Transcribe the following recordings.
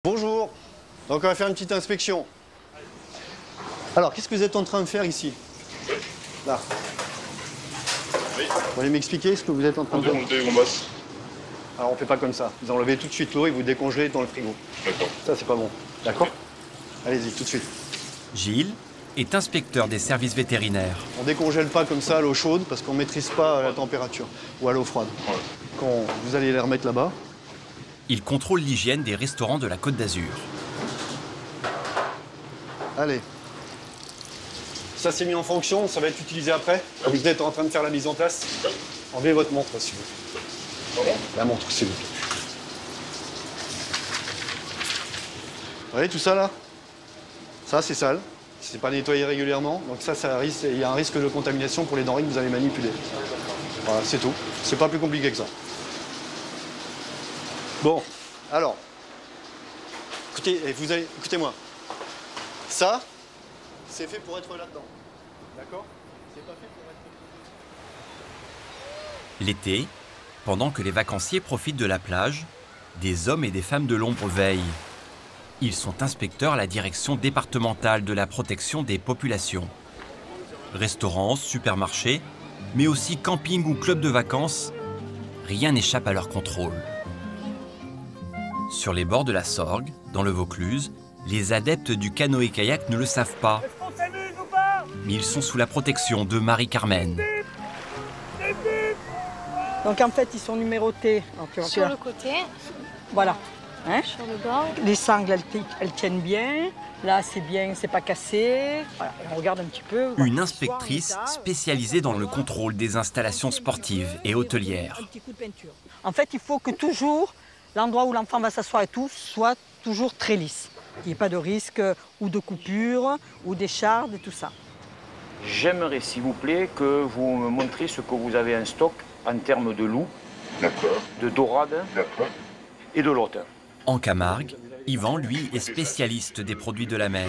Bonjour, donc on va faire une petite inspection. Alors, qu'est-ce que vous êtes en train de faire ici? Là. Oui. Vous pouvez m'expliquer ce que vous êtes en train de faire? Démonter les bombasses. Alors, on fait pas comme ça. Vous enlevez tout de suite l'eau et vous décongelez dans le frigo. D'accord. Ça, c'est pas bon. D'accord? Allez-y, tout de suite. Gilles est inspecteur des services vétérinaires. On décongèle pas comme ça à l'eau chaude parce qu'on maîtrise pas la température ou à l'eau froide. Ouais. Quand vous allez les remettre là-bas. Il contrôle l'hygiène des restaurants de la Côte d'Azur. Allez. Ça, c'est mis en fonction, ça va être utilisé après. Vous êtes en train de faire la mise en place. Enlevez votre montre, s'il vous plaît. La montre, s'il vous plaît. Vous voyez tout ça, là? Ça, c'est sale. C'est pas nettoyé régulièrement. Donc ça risque, il y a un risque de contamination pour les denrées que vous allez manipuler. Voilà, c'est tout. C'est pas plus compliqué que ça. Bon, alors. Écoutez-moi. Ça, c'est fait pour être là-dedans. D'accord? C'est pas fait pour être... L'été, pendant que les vacanciers profitent de la plage, des hommes et des femmes de l'ombre veillent. Ils sont inspecteurs à la direction départementale de la protection des populations. Restaurants, supermarchés, mais aussi camping ou club de vacances, rien n'échappe à leur contrôle. Sur les bords de la Sorgue, dans le Vaucluse, les adeptes du canoë-kayak ne le savent pas. Mais ils sont sous la protection de Marie-Carmen. Donc en fait, ils sont numérotés. Sur le côté, Voilà. Hein? sur le bord. Les sangles, elles tiennent bien. Là, c'est bien, c'est pas cassé. Voilà. On regarde un petit peu. Une inspectrice spécialisée dans le contrôle des installations sportives et hôtelières. Un petit coup de peinture. En fait, il faut que toujours l'endroit où l'enfant va s'asseoir et tout soit toujours très lisse. Qu'il n'y ait pas de risque ou de coupure ou d'écharde et tout ça. J'aimerais, s'il vous plaît, que vous me montriez ce que vous avez en stock en termes de loup, D'accord. de dorade D'accord. et de lotte. En Camargue, Yvan, lui, est spécialiste des produits de la mer.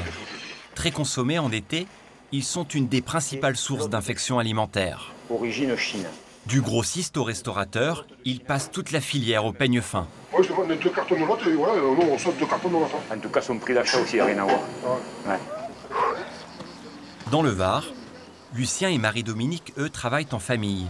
Très consommés en été, ils sont une des principales sources d'infections alimentaires. Origine Chine. Du grossiste au restaurateur, il passe toute la filière au peigne fin. Oui, je vends 2 cartons de lotte et voilà, nous on saute 2 cartons de lotte. En tout cas, son prix d'achat aussi n'a rien à voir. Ouais. Dans le Var, Lucien et Marie-Dominique, eux, travaillent en famille.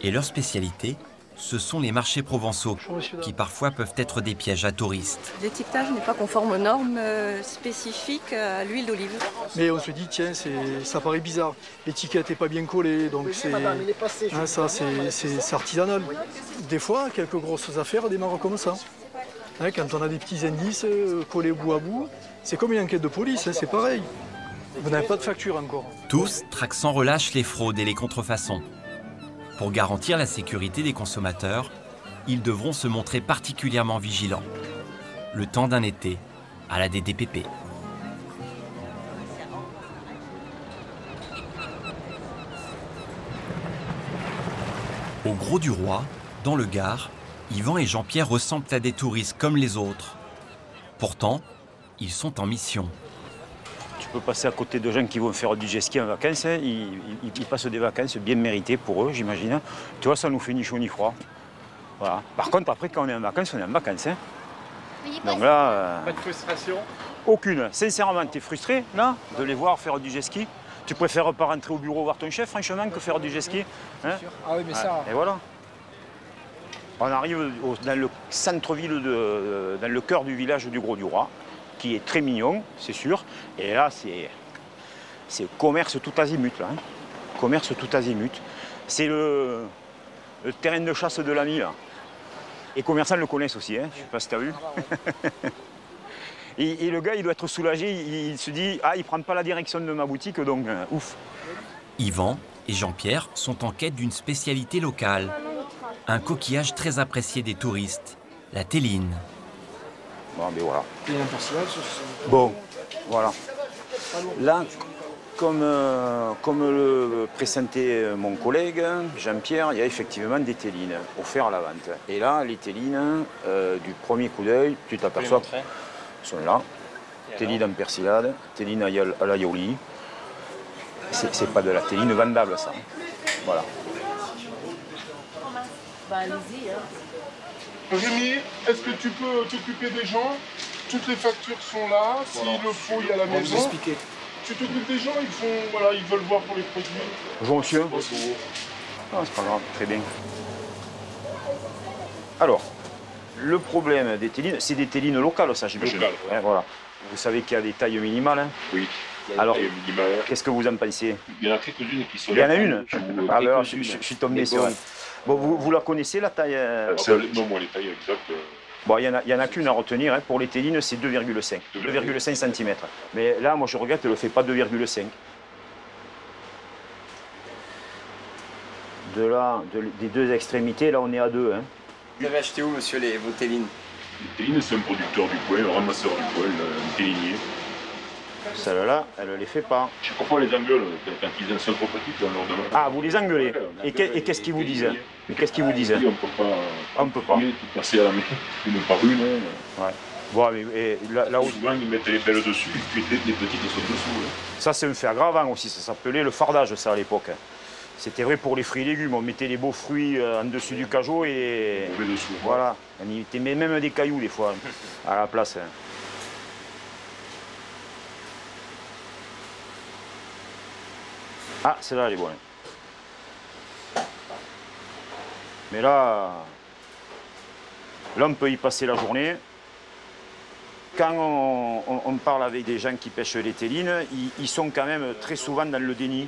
Et leur spécialité, ce sont les marchés provençaux, qui parfois peuvent être des pièges à touristes. L'étiquetage n'est pas conforme aux normes spécifiques à l'huile d'olive. Mais on se dit, tiens, ça paraît bizarre. L'étiquette n'est pas bien collée, donc c'est artisanal. Des fois, quelques grosses affaires démarrent comme ça. Hein, quand on a des petits indices collés bout à bout, c'est comme une enquête de police, hein, c'est pareil. Vous n'avez pas de facture encore. Tous traquent sans relâche les fraudes et les contrefaçons. Pour garantir la sécurité des consommateurs, ils devront se montrer particulièrement vigilants. Le temps d'un été à la DDPP. Au Gros du Roi, dans le Gard, Yvan et Jean-Pierre ressemblent à des touristes comme les autres. Pourtant, ils sont en mission. Tu peux passer à côté de gens qui vont faire du jet ski en vacances. Hein. Ils passent des vacances bien méritées pour eux, j'imagine. Tu vois, ça nous fait ni chaud ni froid. Voilà. Par contre, après, quand on est en vacances, on est en vacances. Hein. Donc là... Pas de frustration? Aucune. Sincèrement, tu es frustré, là, de les voir faire du jet ski? Tu préfères pas rentrer au bureau voir ton chef, franchement, que faire du jet ski, hein? Ah oui, mais ça... Et voilà. On arrive dans le centre-ville, dans le cœur du village du Gros du Roi, qui est très mignon, c'est sûr. Et là, c'est commerce tout azimut, là. Hein. Commerce tout azimut. C'est le terrain de chasse de l'ami, là. Les commerçants le connaissent aussi, hein. Je ne sais pas si tu as vu. Et le gars, il doit être soulagé, il se dit « Ah, il ne prend pas la direction de ma boutique, donc ouf ». Yvan et Jean-Pierre sont en quête d'une spécialité locale. Un coquillage très apprécié des touristes, la théline. Bon, mais voilà. C'est Bon, voilà. Là, comme le pressentait mon collègue Jean-Pierre, il y a effectivement des télines offertes à la vente. Et là, les télines, du premier coup d'œil, tu t'aperçois sont là. Téline en persilade, téline à la yaouli. C'est pas de la téline vendable, ça. Voilà. Bah allez-y. Hein. Rémi, est-ce que tu peux t'occuper des gens? Toutes les factures sont là, s'il le faut, il y a la maison. expliquer. Tu t'occupes des gens, ils veulent voir pour les produits. Bonjour monsieur. Ah, c'est pas grave, très bien. Alors, le problème des télines, c'est des télines locales, ça, j'imagine. Locales, ouais. Voilà. Vous savez qu'il y a des tailles minimales. Hein. Oui. Alors, qu'est-ce que vous en pensez? Il y en a quelques-unes qui sont... Il y en a une? Ah ben, je suis tombé sur elle. Bon, vous la connaissez, la taille Non, moi, les tailles exactes... Bon, il y en a qu'une à retenir. Hein. Pour les télines, c'est 2,5. 2,5 cm. Mais là, moi, je regrette, elle ne fait pas 2,5. De là, des deux extrémités, là, on est à 2. Hein. Vous avez acheté où, monsieur, vos télines? Les télines, c'est un producteur du coin, un ramasseur du coin, un télinier. Celle-là, elle ne les fait pas. Je sais pourquoi on les engueule quand ils sont trop petites, on leur demande. Ah, vous les engueulez. Et qu'est-ce qu'ils vous disent? Mais qu'est-ce qu'ils vous disent? On peut pas. On peut pas. Passer à la main, une par une. Ouais. Bon, mais là où... Souvent, ils mettent les belles dessus, et puis les petites sont dessous. Ça, c'est un fer gravant aussi. Ça s'appelait le fardage, ça, à l'époque. C'était vrai pour les fruits et légumes. On mettait les beaux fruits en dessus du cajot et... On met dessous. Voilà. On y mettait même des cailloux, des fois, à la place. Ah, celle-là, elle est bonne. Mais là, on peut y passer la journée. Quand on parle avec des gens qui pêchent les télines, ils sont quand même très souvent dans le déni.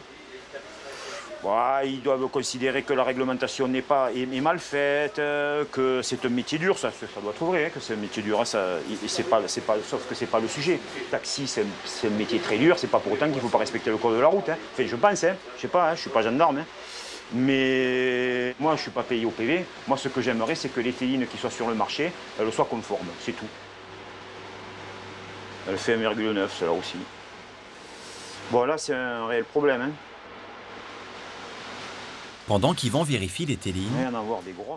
Voilà, ils doivent considérer que la réglementation est mal faite, que c'est un métier dur, ça doit être vrai, hein, que c'est un métier dur, hein, sauf que c'est pas le sujet. Taxi, c'est un métier très dur, c'est pas pour autant qu'il ne faut pas respecter le code de la route. Hein. Enfin, je pense, hein, je sais pas, hein, je suis pas gendarme. Hein. Mais moi, je ne suis pas payé au PV. Moi, ce que j'aimerais, c'est que les télines qui soient sur le marché, elles soient conformes, c'est tout. Elle fait 1,9, celle-là aussi. Bon, là, c'est un réel problème. Hein. Pendant qu'Yvan vérifie les télines,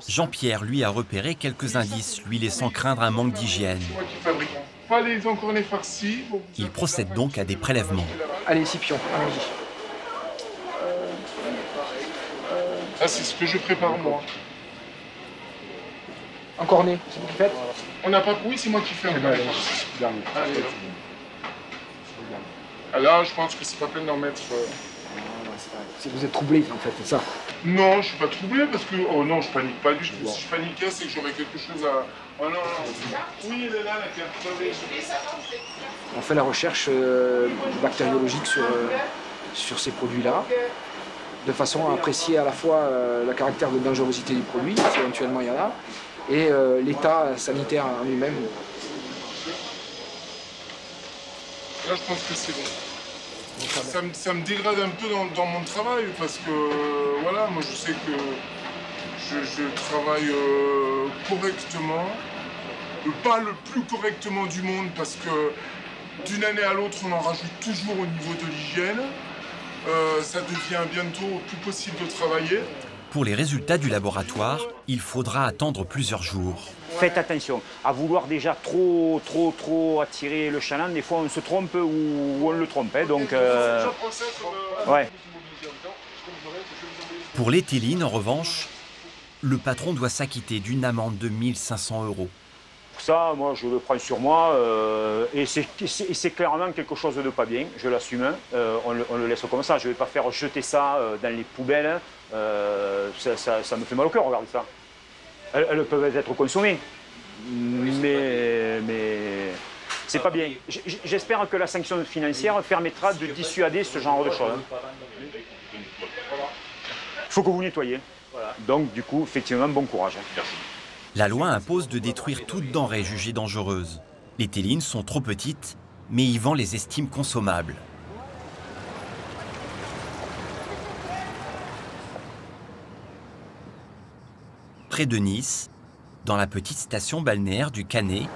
Jean-Pierre, lui, a repéré quelques indices, lui laissant craindre un manque d'hygiène. Pas les encornets farcis. Il procède donc à des prélèvements. Allez, Scipion, allons-y. Ça, c'est ce que je prépare, moi. Encornet, c'est vous qui faites? On n'a pas... Oui, c'est moi qui fais. Dernier. Là, je pense que c'est pas peine d'en mettre... Vous êtes troublé, en fait, c'est ça? Non, je suis pas troublé parce que... Oh non, je panique pas du tout. Si je paniquais, c'est que j'aurais quelque chose à... Oh non, non. Oui, elle est là, la carte. On fait la recherche bactériologique sur ces produits-là, de façon à apprécier à la fois le caractère de dangerosité du produit, si éventuellement il y en a, et l'état sanitaire en lui-même. Là, je pense que c'est bon. Ça me dégrade un peu dans mon travail parce que, voilà, moi je sais que je travaille correctement, pas le plus correctement du monde parce que d'une année à l'autre on en rajoute toujours au niveau de l'hygiène. Ça devient bientôt plus possible de travailler. Pour les résultats du laboratoire, il faudra attendre plusieurs jours. Faites attention, à vouloir déjà trop attirer le chaland, des fois on se trompe ou on le trompe. Hein, donc, ouais. Pour les télines, en revanche, le patron doit s'acquitter d'une amende de 1 500 €. Ça, moi, je le prends sur moi et c'est clairement quelque chose de pas bien, je l'assume. On le laisse comme ça, je ne vais pas faire jeter ça dans les poubelles. Ça me fait mal au cœur, regardez ça. Elles peuvent être consommées, mais c'est pas bien. J'espère que la sanction financière permettra de dissuader ce genre de choses. Il faut que vous nettoyiez. Donc, du coup, effectivement, bon courage. Merci. La loi impose de détruire toute denrée jugée dangereuse. Les télines sont trop petites, mais Yvan les estime consommables. Près de Nice, dans la petite station balnéaire du Canet,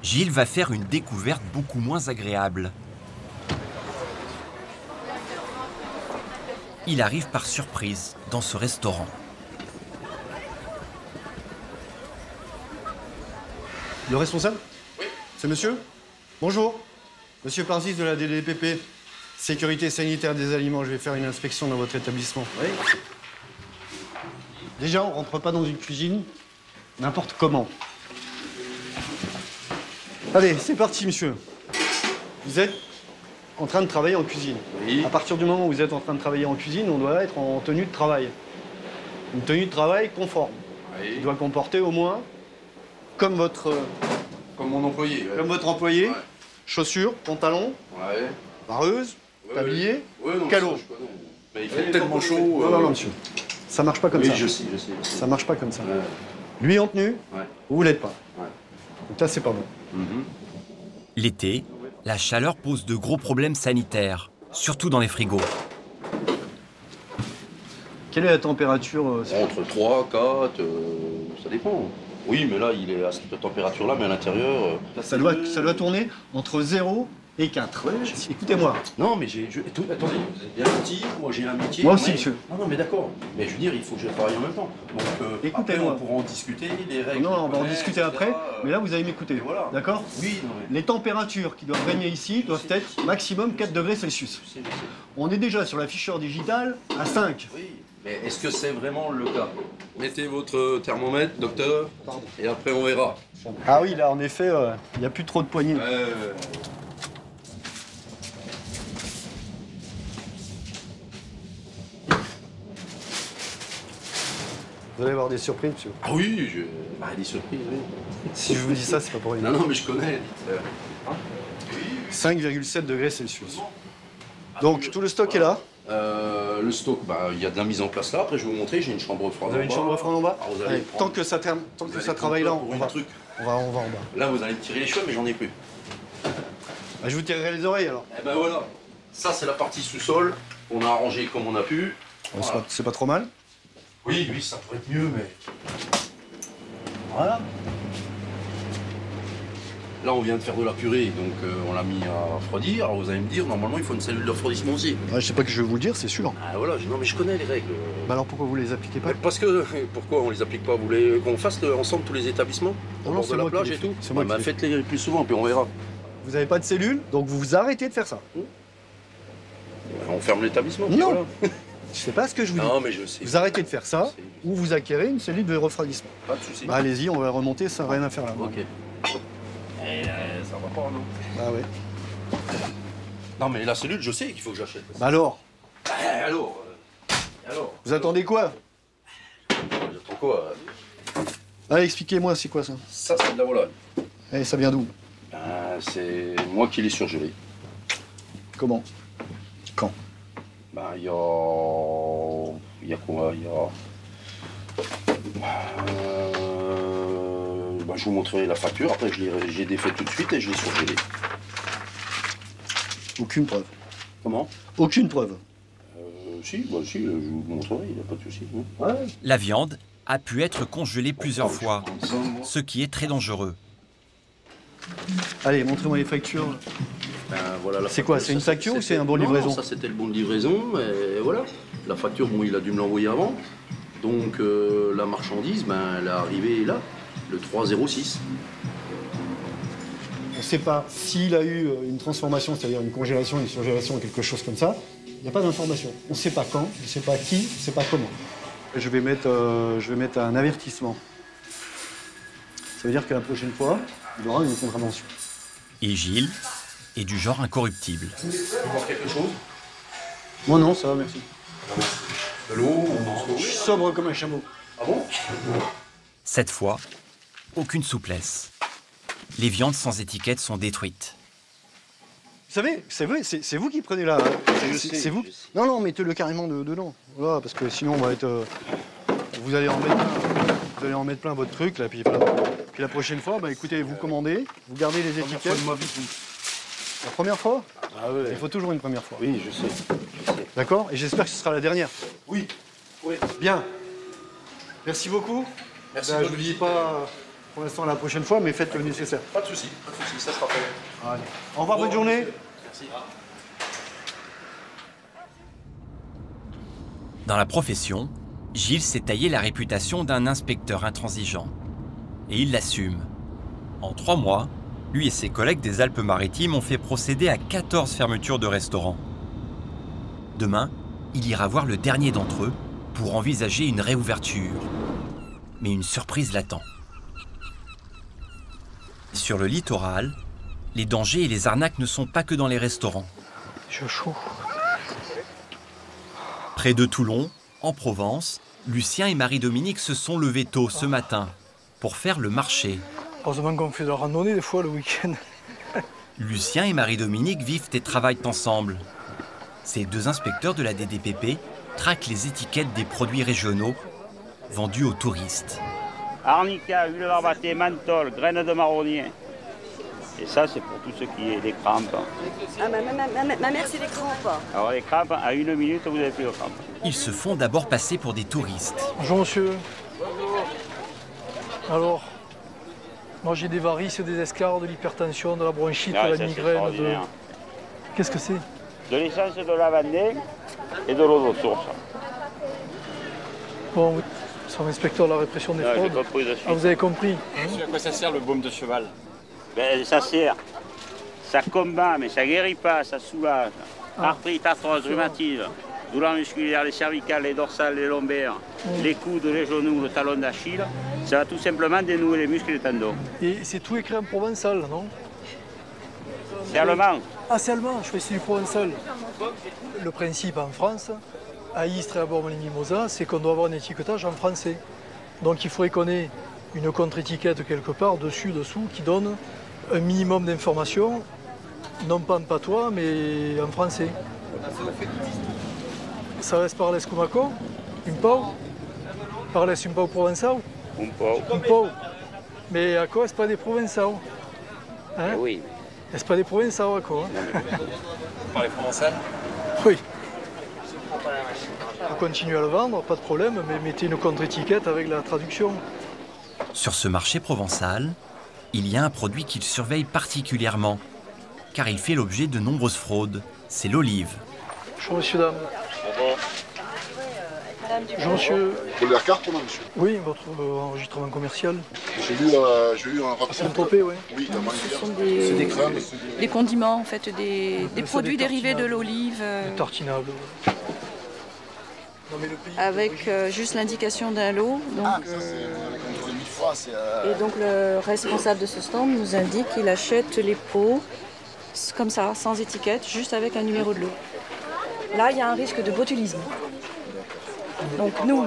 Gilles va faire une découverte beaucoup moins agréable. Il arrive par surprise dans ce restaurant. Le responsable? Oui. C'est monsieur? Bonjour. Monsieur Parzis de la DDPP. Sécurité sanitaire des aliments. Je vais faire une inspection dans votre établissement. Oui. Déjà, on rentre pas dans une cuisine n'importe comment. Allez, c'est parti, monsieur. Vous êtes en train de travailler en cuisine. Oui. À partir du moment où vous êtes en train de travailler en cuisine, on doit être en tenue de travail. Une tenue de travail conforme. Oui. Il doit comporter au moins, comme votre... Comme mon employé. Ouais. Comme votre employé, Ouais. Chaussures, pantalons, Ouais. vareuse, Ouais, tablier, ouais, non, calot. ça, je connais. Mais il fait tellement chaud. Non, monsieur. Ça marche pas comme oui, ça. je sais. Ça marche pas comme ça. Ouais. Lui en tenue, Ouais. vous l'êtes pas. Ouais. Donc ça, c'est pas bon. L'été, la chaleur pose de gros problèmes sanitaires, surtout dans les frigos. Quelle est la température Entre 3, 4, ça dépend. Oui, mais là, il est à cette température-là, mais à l'intérieur... ça doit tourner entre 0 et 4. Ouais, écoutez-moi. Non, mais attendez, vous êtes bien gentil, moi j'ai un métier. Moi aussi, monsieur. Non, mais d'accord. Mais je veux dire, il faut que je travaille en même temps. Donc, écoutez-moi. On pourra en discuter, les règles. Non, on va en discuter après, mais là, vous allez m'écouter. Voilà. D'accord? Oui, non, mais... Les températures qui doivent régner ici doivent être maximum 4 degrés Celsius. Je sais. On est déjà sur l'afficheur digital à 5. Oui, mais est-ce que c'est vraiment le cas? Mettez votre thermomètre, docteur, et après on verra. Ah oui, là, en effet, il n'y a plus trop de poignées. Vous allez avoir des surprises, monsieur. Ah oui, des surprises, oui. Si je vous dis ça, c'est pas pour rien. Non, mais je connais. 5,7 degrés Celsius. Donc, tout le stock est là. Le stock, il y a de la mise en place là. Après, je vais vous montrer, j'ai une chambre froide en bas. Vous avez une chambre froide en bas? Alors, vous allez Allez, tant que ça travaille là, on va en bas. Là, vous allez me tirer les cheveux, mais j'en ai plus. Je vous tirerai les oreilles, alors. Eh ben voilà. Ça, c'est la partie sous-sol. On a arrangé comme on a pu. Voilà. C'est pas trop mal. Oui, ça pourrait être mieux, mais... Voilà. Là, on vient de faire de la purée, donc on l'a mis à refroidir. Alors, vous allez me dire, normalement, il faut une cellule de refroidissement aussi. Ouais, je sais pas que je vais vous le dire, c'est sûr. Ah voilà, non, mais je connais les règles. Alors pourquoi vous les appliquez pas? Parce que, pourquoi on les applique pas? Vous voulez qu'on fasse ensemble tous les établissements? Au bord de la plage et tout? C'est moi qui les fais. Faites-les plus souvent, puis on verra. Vous n'avez pas de cellule, donc vous arrêtez de faire ça. On ferme l'établissement. Non. Voilà. Je sais pas ce que je vous dis. Non, mais je sais. Vous arrêtez de faire ça, ou vous acquérez une cellule de refroidissement. Pas de soucis. Allez-y, on va remonter, ça n'a rien à faire là. Ok. Ça va pas, non? Bah ouais. Non, mais la cellule, je sais qu'il faut que j'achète. Bah alors? Alors? Vous attendez quoi? J'attends quoi? Allez, expliquez-moi, c'est quoi ça? Ça, c'est de la volaille. Et ça vient d'où? C'est moi qui l'ai surgelé. Comment? Quand? Il y a quoi? Je vous montrerai la facture. Après, j'ai défait tout de suite et je l'ai surgelé. Aucune preuve. Comment? Aucune preuve. Si, je vous montrerai, il n'y a pas de souci. Ouais. La viande a pu être congelée plusieurs fois, ce qui est très dangereux. Allez, montrez-moi les factures. Voilà, c'est quoi? C'est une facture ou c'est un bon de livraison? Non, ça c'était le bon de livraison, et voilà. La facture, bon, il a dû me l'envoyer avant. Donc la marchandise, elle est arrivée là, le 306. On ne sait pas s'il a eu une transformation, c'est-à-dire une congélation, une surgélation, quelque chose comme ça. Il n'y a pas d'information. On ne sait pas quand, on ne sait pas qui, on ne sait pas comment. Je vais mettre un avertissement. Ça veut dire que la prochaine fois, il aura une contravention. Et Gilles est du genre incorruptible. Vous voulez voir quelque chose? Moi non, ça va, merci. De l'eau? Je suis sobre comme un chameau. Ah bon? Cette fois, aucune souplesse. Les viandes sans étiquette sont détruites. Vous savez, c'est vrai, c'est vous qui prenez la... C'est vous. Non, mettez-le carrément dedans. Voilà, parce que sinon, on va être... Vous allez en mettre plein votre truc, là, puis la prochaine fois, écoutez, vous commandez, vous gardez les étiquettes. La première fois? Ah ouais. Il faut toujours une première fois. Oui, je sais. D'accord? Et j'espère que ce sera la dernière. Oui. Bien. Merci beaucoup. Merci. Je ne vous dis pas pour l'instant la prochaine fois, mais faites le nécessaire. Pas de souci, ça sera fait. Allez. Au revoir, bonne journée. Merci. Dans la profession, Gilles s'est taillé la réputation d'un inspecteur intransigeant. Et il l'assume. En 3 mois, lui et ses collègues des Alpes-Maritimes ont fait procéder à 14 fermetures de restaurants. Demain, il ira voir le dernier d'entre eux pour envisager une réouverture. Mais une surprise l'attend. Sur le littoral, les dangers et les arnaques ne sont pas que dans les restaurants. J'ai chaud. Près de Toulon, en Provence, Lucien et Marie-Dominique se sont levés tôt ce matin pour faire le marché. Heureusement qu'on fait de la randonnée des fois le week-end. Lucien et Marie-Dominique vivent et travaillent ensemble. Ces deux inspecteurs de la DDPP traquent les étiquettes des produits régionaux vendus aux touristes. Arnica, huile d'arbaté, menthol, graines de marronnier. Et ça, c'est pour tout ce qui est des crampes. Ah, ma mère, c'est des crampes. Alors les crampes, à 1 minute, vous n'avez plus de crampes. Ils se font d'abord passer pour des touristes. Bonjour monsieur. Alors, moi j'ai des varices, des escarres, de l'hypertension, de la bronchite, de la migraine. Qu'est-ce que c'est? De l'essence de lavandin et de l'eau de source. Bon, vous êtes inspecteur de la répression des fraudes. Ah, vous avez compris. Monsieur, à quoi ça sert le baume de cheval? Ben, ça sert. Ça combat, mais ça guérit pas, ça soulage. Arthrite, arthrose, rhumatisme, douleurs musculaires, les cervicales, les dorsales, les lombaires, les coudes, les genoux, le talon d'Achille. Ça va tout simplement dénouer les muscles et les tendons. Et c'est tout écrit en provençal, non? C'est allemand. Ah, c'est allemand, je fais c'est du provençal. Le principe en France, à Istres et à Bormes-les-Mimosas, c'est qu'on doit avoir un étiquetage en français. Donc il faudrait qu'on ait une contre-étiquette quelque part, dessus, dessous, qui donne un minimum d'informations, non pas en patois, mais en français. Sabes parler escumaco? Un peu? Parles un peu provençal? Un peu. Un peu. Mais à quoi est-ce pas des provençaux? Hein? Oui. Est-ce pas des provençaux à quoi? Vous parlez provençal? Oui. On continue à le vendre, pas de problème, mais mettez une contre-étiquette avec la traduction. Sur ce marché provençal, il y a un produit qu'ils surveillent particulièrement, car il fait l'objet de nombreuses fraudes. C'est l'olive. Bonjour, monsieur, dame. Bonjour, monsieur. Vous voulez la carte, non, monsieur? Oui, votre enregistrement commercial. J'ai eu un rapport. Saint-Tropez, oui. Oui, Ce sont des crèmes. des condiments, en fait, des produits dérivés de l'olive. Des tartinables. Avec juste l'indication d'un lot. Donc, et donc le responsable de ce stand nous indique qu'il achète les pots comme ça, sans étiquette, juste avec un numéro de lot. Là, il y a un risque de botulisme. Donc nous,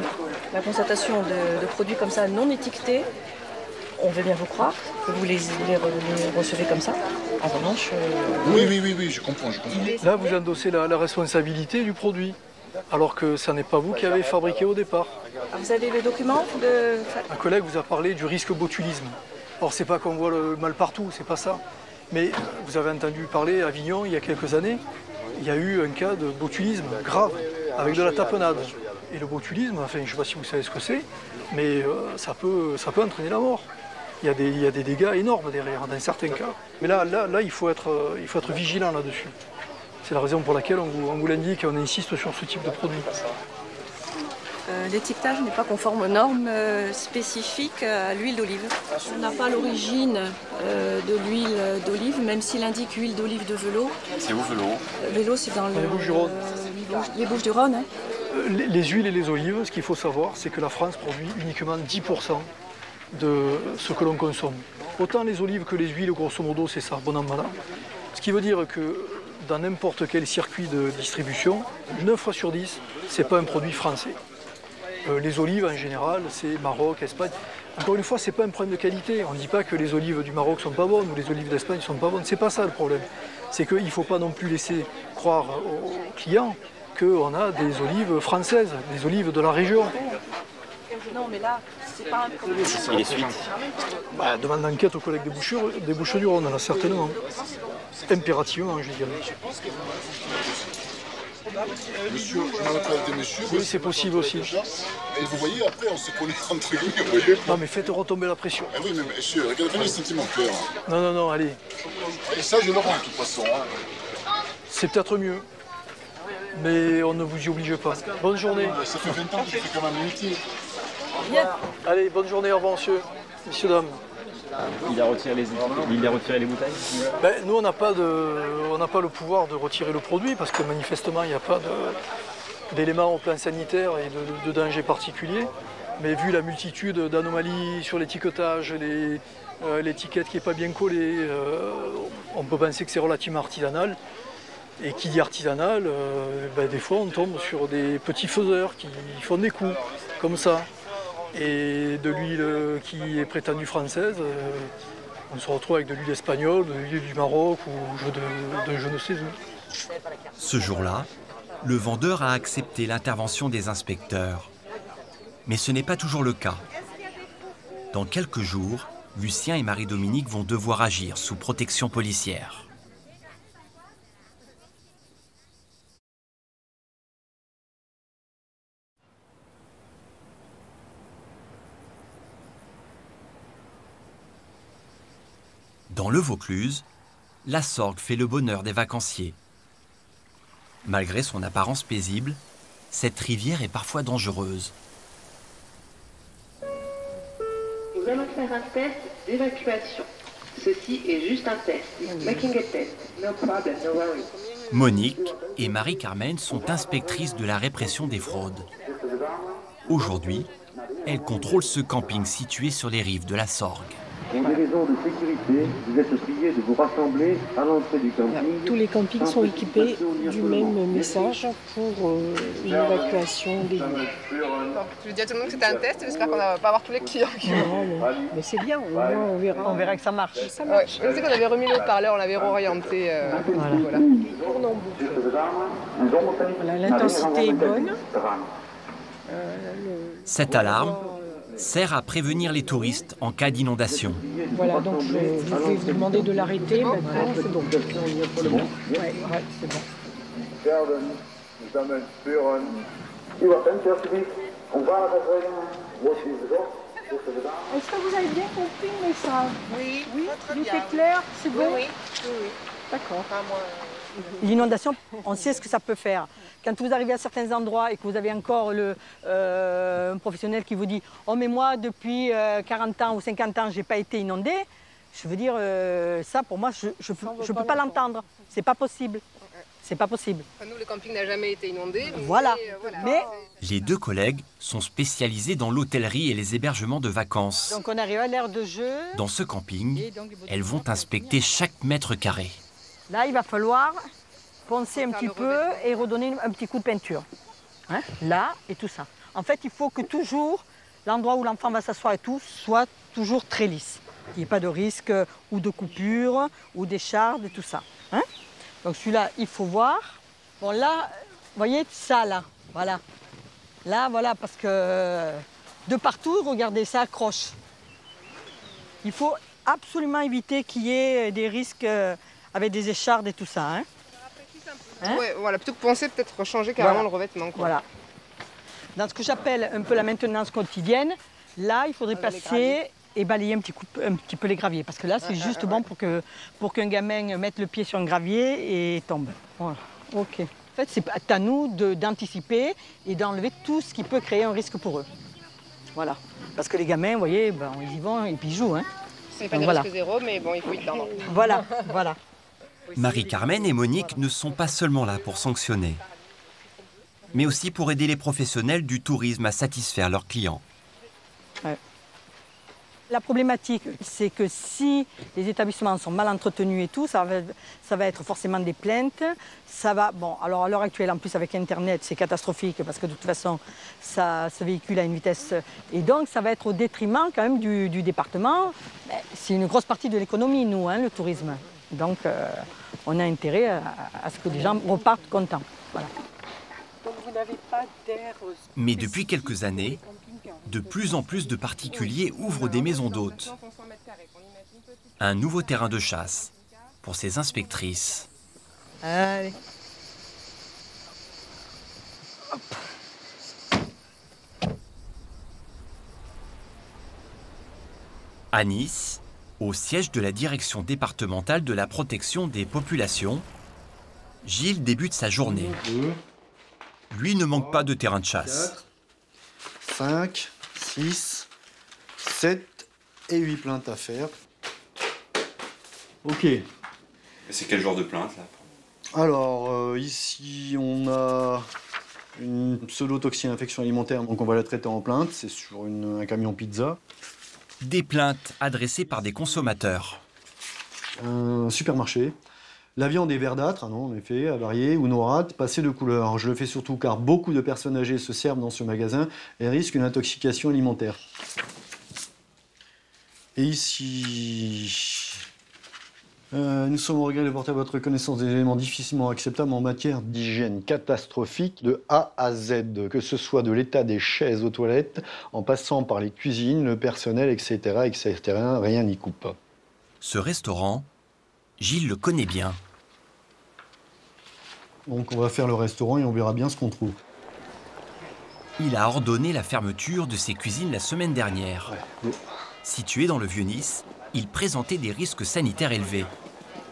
la constatation de produits comme ça non étiquetés, on veut bien vous croire que vous les recevez comme ça. En revanche... Oui, je comprends. Là, vous endossez la responsabilité du produit, alors que ce n'est pas vous qui avez fabriqué au départ. Vous avez le document de... Un collègue vous a parlé du risque botulisme. Or, c'est pas qu'on voit le mal partout, c'est pas ça. Mais vous avez entendu parler à Avignon, il y a quelques années, il y a eu un cas de botulisme grave, avec de la tapenade. Et le botulisme, enfin, je ne sais pas si vous savez ce que c'est, mais ça peut entraîner la mort. Il y a des dégâts énormes derrière, dans certains cas. Mais là il faut être vigilant là-dessus. C'est la raison pour laquelle on vous l'indique et on insiste sur ce type de produit. L'étiquetage n'est pas conforme aux normes spécifiques à l'huile d'olive. On n'a pas l'origine de l'huile d'olive, même s'il indique huile d'olive de Velot. C'est où Velot? Velot, c'est dans les Bouches-du-Rhône. Les Bouches-du-Rhône. Hein. Les huiles et les olives, ce qu'il faut savoir, c'est que la France produit uniquement 10% de ce que l'on consomme. Autant les olives que les huiles, grosso modo, c'est ça, bon an, mal an. Ce qui veut dire que dans n'importe quel circuit de distribution, 9 fois sur 10, ce n'est pas un produit français. Les olives, en général, c'est Maroc, Espagne. Encore une fois, ce n'est pas un problème de qualité. On ne dit pas que les olives du Maroc ne sont pas bonnes ou les olives d'Espagne ne sont pas bonnes. Ce n'est pas ça le problème. C'est qu'il ne faut pas non plus laisser croire aux clients qu'on a des olives françaises, des olives de la région. Non, mais là, c'est pas un problème. Et les suites? Demande d'enquête aux collègues des Bouches-du-Rhône, là, certainement. Impérativement, je dirais. Monsieur, je m'appelle des messieurs. Oui, c'est possible aussi. Et vous voyez, après, on se connaît entre nous, vous voyez. Non, mais faites retomber la pression. Ah oui, mais monsieur, regardez les sentiments clairs. Non, allez. Et ça, je le rends, de toute façon. Hein. C'est peut-être mieux. Mais on ne vous y oblige pas. Bonne journée. Ça fait 20 ans que je fais quand même un métier. Bien. Allez, bonne journée, au revoir, messieurs, dames. Il a retiré les bouteilles? Nous, on n'a pas le pouvoir de retirer le produit parce que manifestement, il n'y a pas d'éléments au plan sanitaire et de danger particulier. Mais vu la multitude d'anomalies sur l'étiquetage, l'étiquette qui n'est pas bien collée, on peut penser que c'est relativement artisanal. Et qui dit artisanal, des fois on tombe sur des petits faiseurs qui font des coups, comme ça. Et de l'huile qui est prétendue française, on se retrouve avec de l'huile espagnole, de l'huile du Maroc ou de je ne sais où. Ce jour-là, le vendeur a accepté l'intervention des inspecteurs. Mais ce n'est pas toujours le cas. Dans quelques jours, Lucien et Marie-Dominique vont devoir agir sous protection policière. Dans le Vaucluse, la Sorgue fait le bonheur des vacanciers. Malgré son apparence paisible, cette rivière est parfois dangereuse. Nous allons faire un test d'évacuation. Ceci est juste un test. Making a test. No problem, no worry. Monique et Marie-Carmen sont inspectrices de la répression des fraudes. Aujourd'hui, elles contrôlent ce camping situé sur les rives de la Sorgue. Pour des raisons de sécurité, vous êtes priés de vous rassembler à l'entrée du camping. Tous les campings sont équipés du même message pour l'évacuation des lieux. Je dis à tout le monde que c'était un test, j'espère qu'on va pas avoir tous les clients qui vont. Mais c'est bien, au moins on verra. On verra que ça marche. Ça marche. Ouais. On sait qu'on avait remis le haut-parleur, on l'avait réorienté. Voilà. Voilà, l'intensité est bonne. Cette alarme sert à prévenir les touristes en cas d'inondation. Voilà, donc je vais vous demander de l'arrêter. Maintenant, c'est bon. C'est bon ? Ouais, c'est bon. Est-ce que vous avez bien compris le message? Oui, tout est clair, c'est bon? Oui. D'accord. L'inondation, on sait ce que ça peut faire. Quand vous arrivez à certains endroits et que vous avez encore un professionnel qui vous dit « Oh mais moi, depuis 40 ans ou 50 ans, je n'ai pas été inondé », je veux dire, ça pour moi, je ne peux pas l'entendre. C'est pas possible. C'est pas possible. Enfin, nous, le camping n'a jamais été inondé. Voilà. Mais les deux collègues sont spécialisés dans l'hôtellerie et les hébergements de vacances. Donc on arrive à l'aire de jeu. Dans ce camping, elles vont inspecter chaque mètre carré. Là, il va falloir poncer un petit peu et redonner un petit coup de peinture. Hein? Là et tout ça. En fait, il faut que toujours l'endroit où l'enfant va s'asseoir et tout soit toujours très lisse. Il n'y ait pas de risque ou de coupure ou d'écharde et tout ça. Hein? Donc celui-là, il faut voir. Bon là, vous voyez ça là, voilà. Là, voilà, parce que de partout, regardez, ça accroche. Il faut absolument éviter qu'il y ait des risques avec des échardes et tout ça. Hein? Ouais, voilà, plutôt que penser, peut-être changer carrément le revêtement. Quoi. Voilà. Dans ce que j'appelle un peu la maintenance quotidienne, là, il faudrait passer et balayer un petit peu les graviers. Parce que là, c'est juste bon pour qu'un gamin mette le pied sur un gravier et tombe. Voilà. OK. En fait, c'est à nous d'anticiper et d'enlever tout ce qui peut créer un risque pour eux. Voilà. Parce que les gamins, vous voyez, ils y vont et puis ils jouent. Hein. C'est pas de risque zéro, mais bon, il faut y tendre. Voilà, voilà. Marie-Carmen et Monique ne sont pas seulement là pour sanctionner, mais aussi pour aider les professionnels du tourisme à satisfaire leurs clients. Ouais. La problématique, c'est que si les établissements sont mal entretenus et tout, ça va être forcément des plaintes. Ça va, bon, alors à l'heure actuelle, en plus avec Internet, c'est catastrophique parce que de toute façon, ça se véhicule à une vitesse. Et donc, ça va être au détriment quand même du département. C'est une grosse partie de l'économie, nous, hein, le tourisme. Donc, on a intérêt à ce que les gens repartent contents. Voilà. Donc, vous n'avez pas d'air... Mais depuis quelques années, de plus en plus de particuliers ouvrent des maisons d'hôtes. Un nouveau terrain de chasse pour ces inspectrices. Allez. Hop. À Nice, au siège de la direction départementale de la protection des populations, Gilles débute sa journée. Lui ne manque pas de terrain de chasse. 5, 6, 7 et 8 plaintes à faire. Ok. C'est quel genre de plainte là? Alors, ici on a Une pseudo-toxine-infection alimentaire, donc on va la traiter en plainte. C'est sur un camion pizza. Des plaintes adressées par des consommateurs. Un supermarché. La viande est verdâtre, non, en effet, avariée ou noirâtre, passée de couleur. Je le fais surtout car beaucoup de personnes âgées se servent dans ce magasin et risquent une intoxication alimentaire. Et ici, nous sommes au regret de porter à votre connaissance des éléments difficilement acceptables en matière d'hygiène catastrophique de A à Z, que ce soit de l'état des chaises aux toilettes, en passant par les cuisines, le personnel, etc., etc. Rien n'y coupe. Ce restaurant, Gilles le connaît bien. Donc on va faire le restaurant et on verra bien ce qu'on trouve. Il a ordonné la fermeture de ses cuisines la semaine dernière. Ouais. Situé dans le Vieux-Nice, il présentait des risques sanitaires élevés.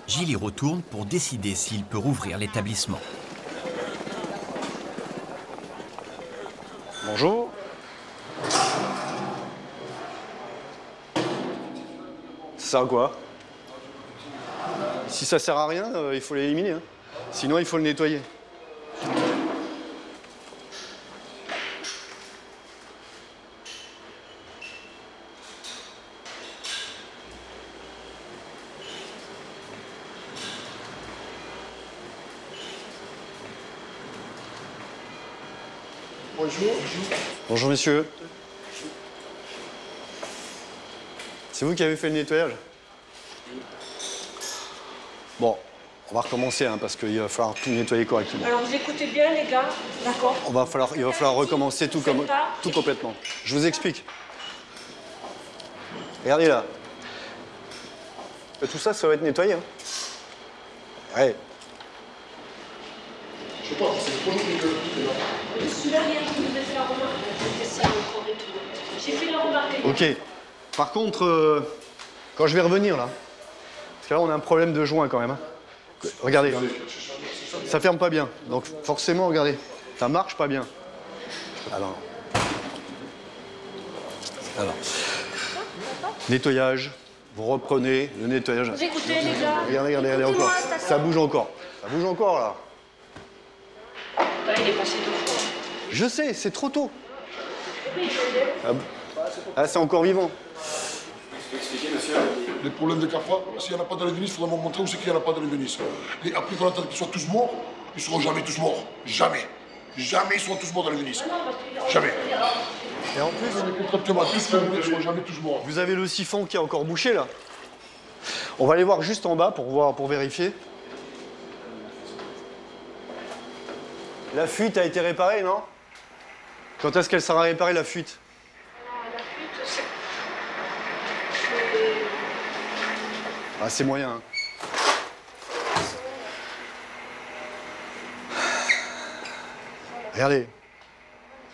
Gilles y retourne pour décider s'il peut rouvrir l'établissement. Bonjour. Ça sert à quoi? Si ça sert à rien, il faut l'éliminer. Hein. Sinon, il faut le nettoyer. Bonjour. Bonjour, messieurs. C'est vous qui avez fait le nettoyage? Bon, on va recommencer hein, parce qu'il va falloir tout nettoyer correctement. Alors vous écoutez bien les gars, d'accord? Il va falloir recommencer tout complètement. Je vous explique. Regardez là. Tout ça, ça va être nettoyé. Hein. Ouais. Je sais pas, c'est le projet que... Celui-là, rien que vous avez fait la remarque. J'ai fait la remarque. Ok. Par contre, quand je vais revenir là, parce que là on a un problème de joint quand même. Hein. Regardez, ça ferme pas bien. Donc forcément, regardez, ça marche pas bien. Alors, nettoyage. Vous reprenez le nettoyage. Vous écoutez les gars. Regardez encore. Ça bouge encore. Ça bouge encore là. Là, il est passé 2 fois. Je sais, c'est trop tôt. Ah, c'est encore vivant. Les problèmes de Carrefour, s'il n'y en a pas dans les Venise, il faudra me montrer où c'est qu'il n'y en a pas dans les Venise. Et après qu'on attend qu'ils soient tous morts, ils ne seront jamais tous morts. Jamais. Jamais ils seront tous morts dans les Venise. Jamais. Et en plus, contractement, tous les ils ne seront jamais tous morts. Vous avez le siphon qui est encore bouché là. On va aller voir juste en bas pour vérifier. La fuite a été réparée, non? Quand est-ce qu'elle sera réparée, la fuite? Ah, c'est moyen. Hein. Regardez.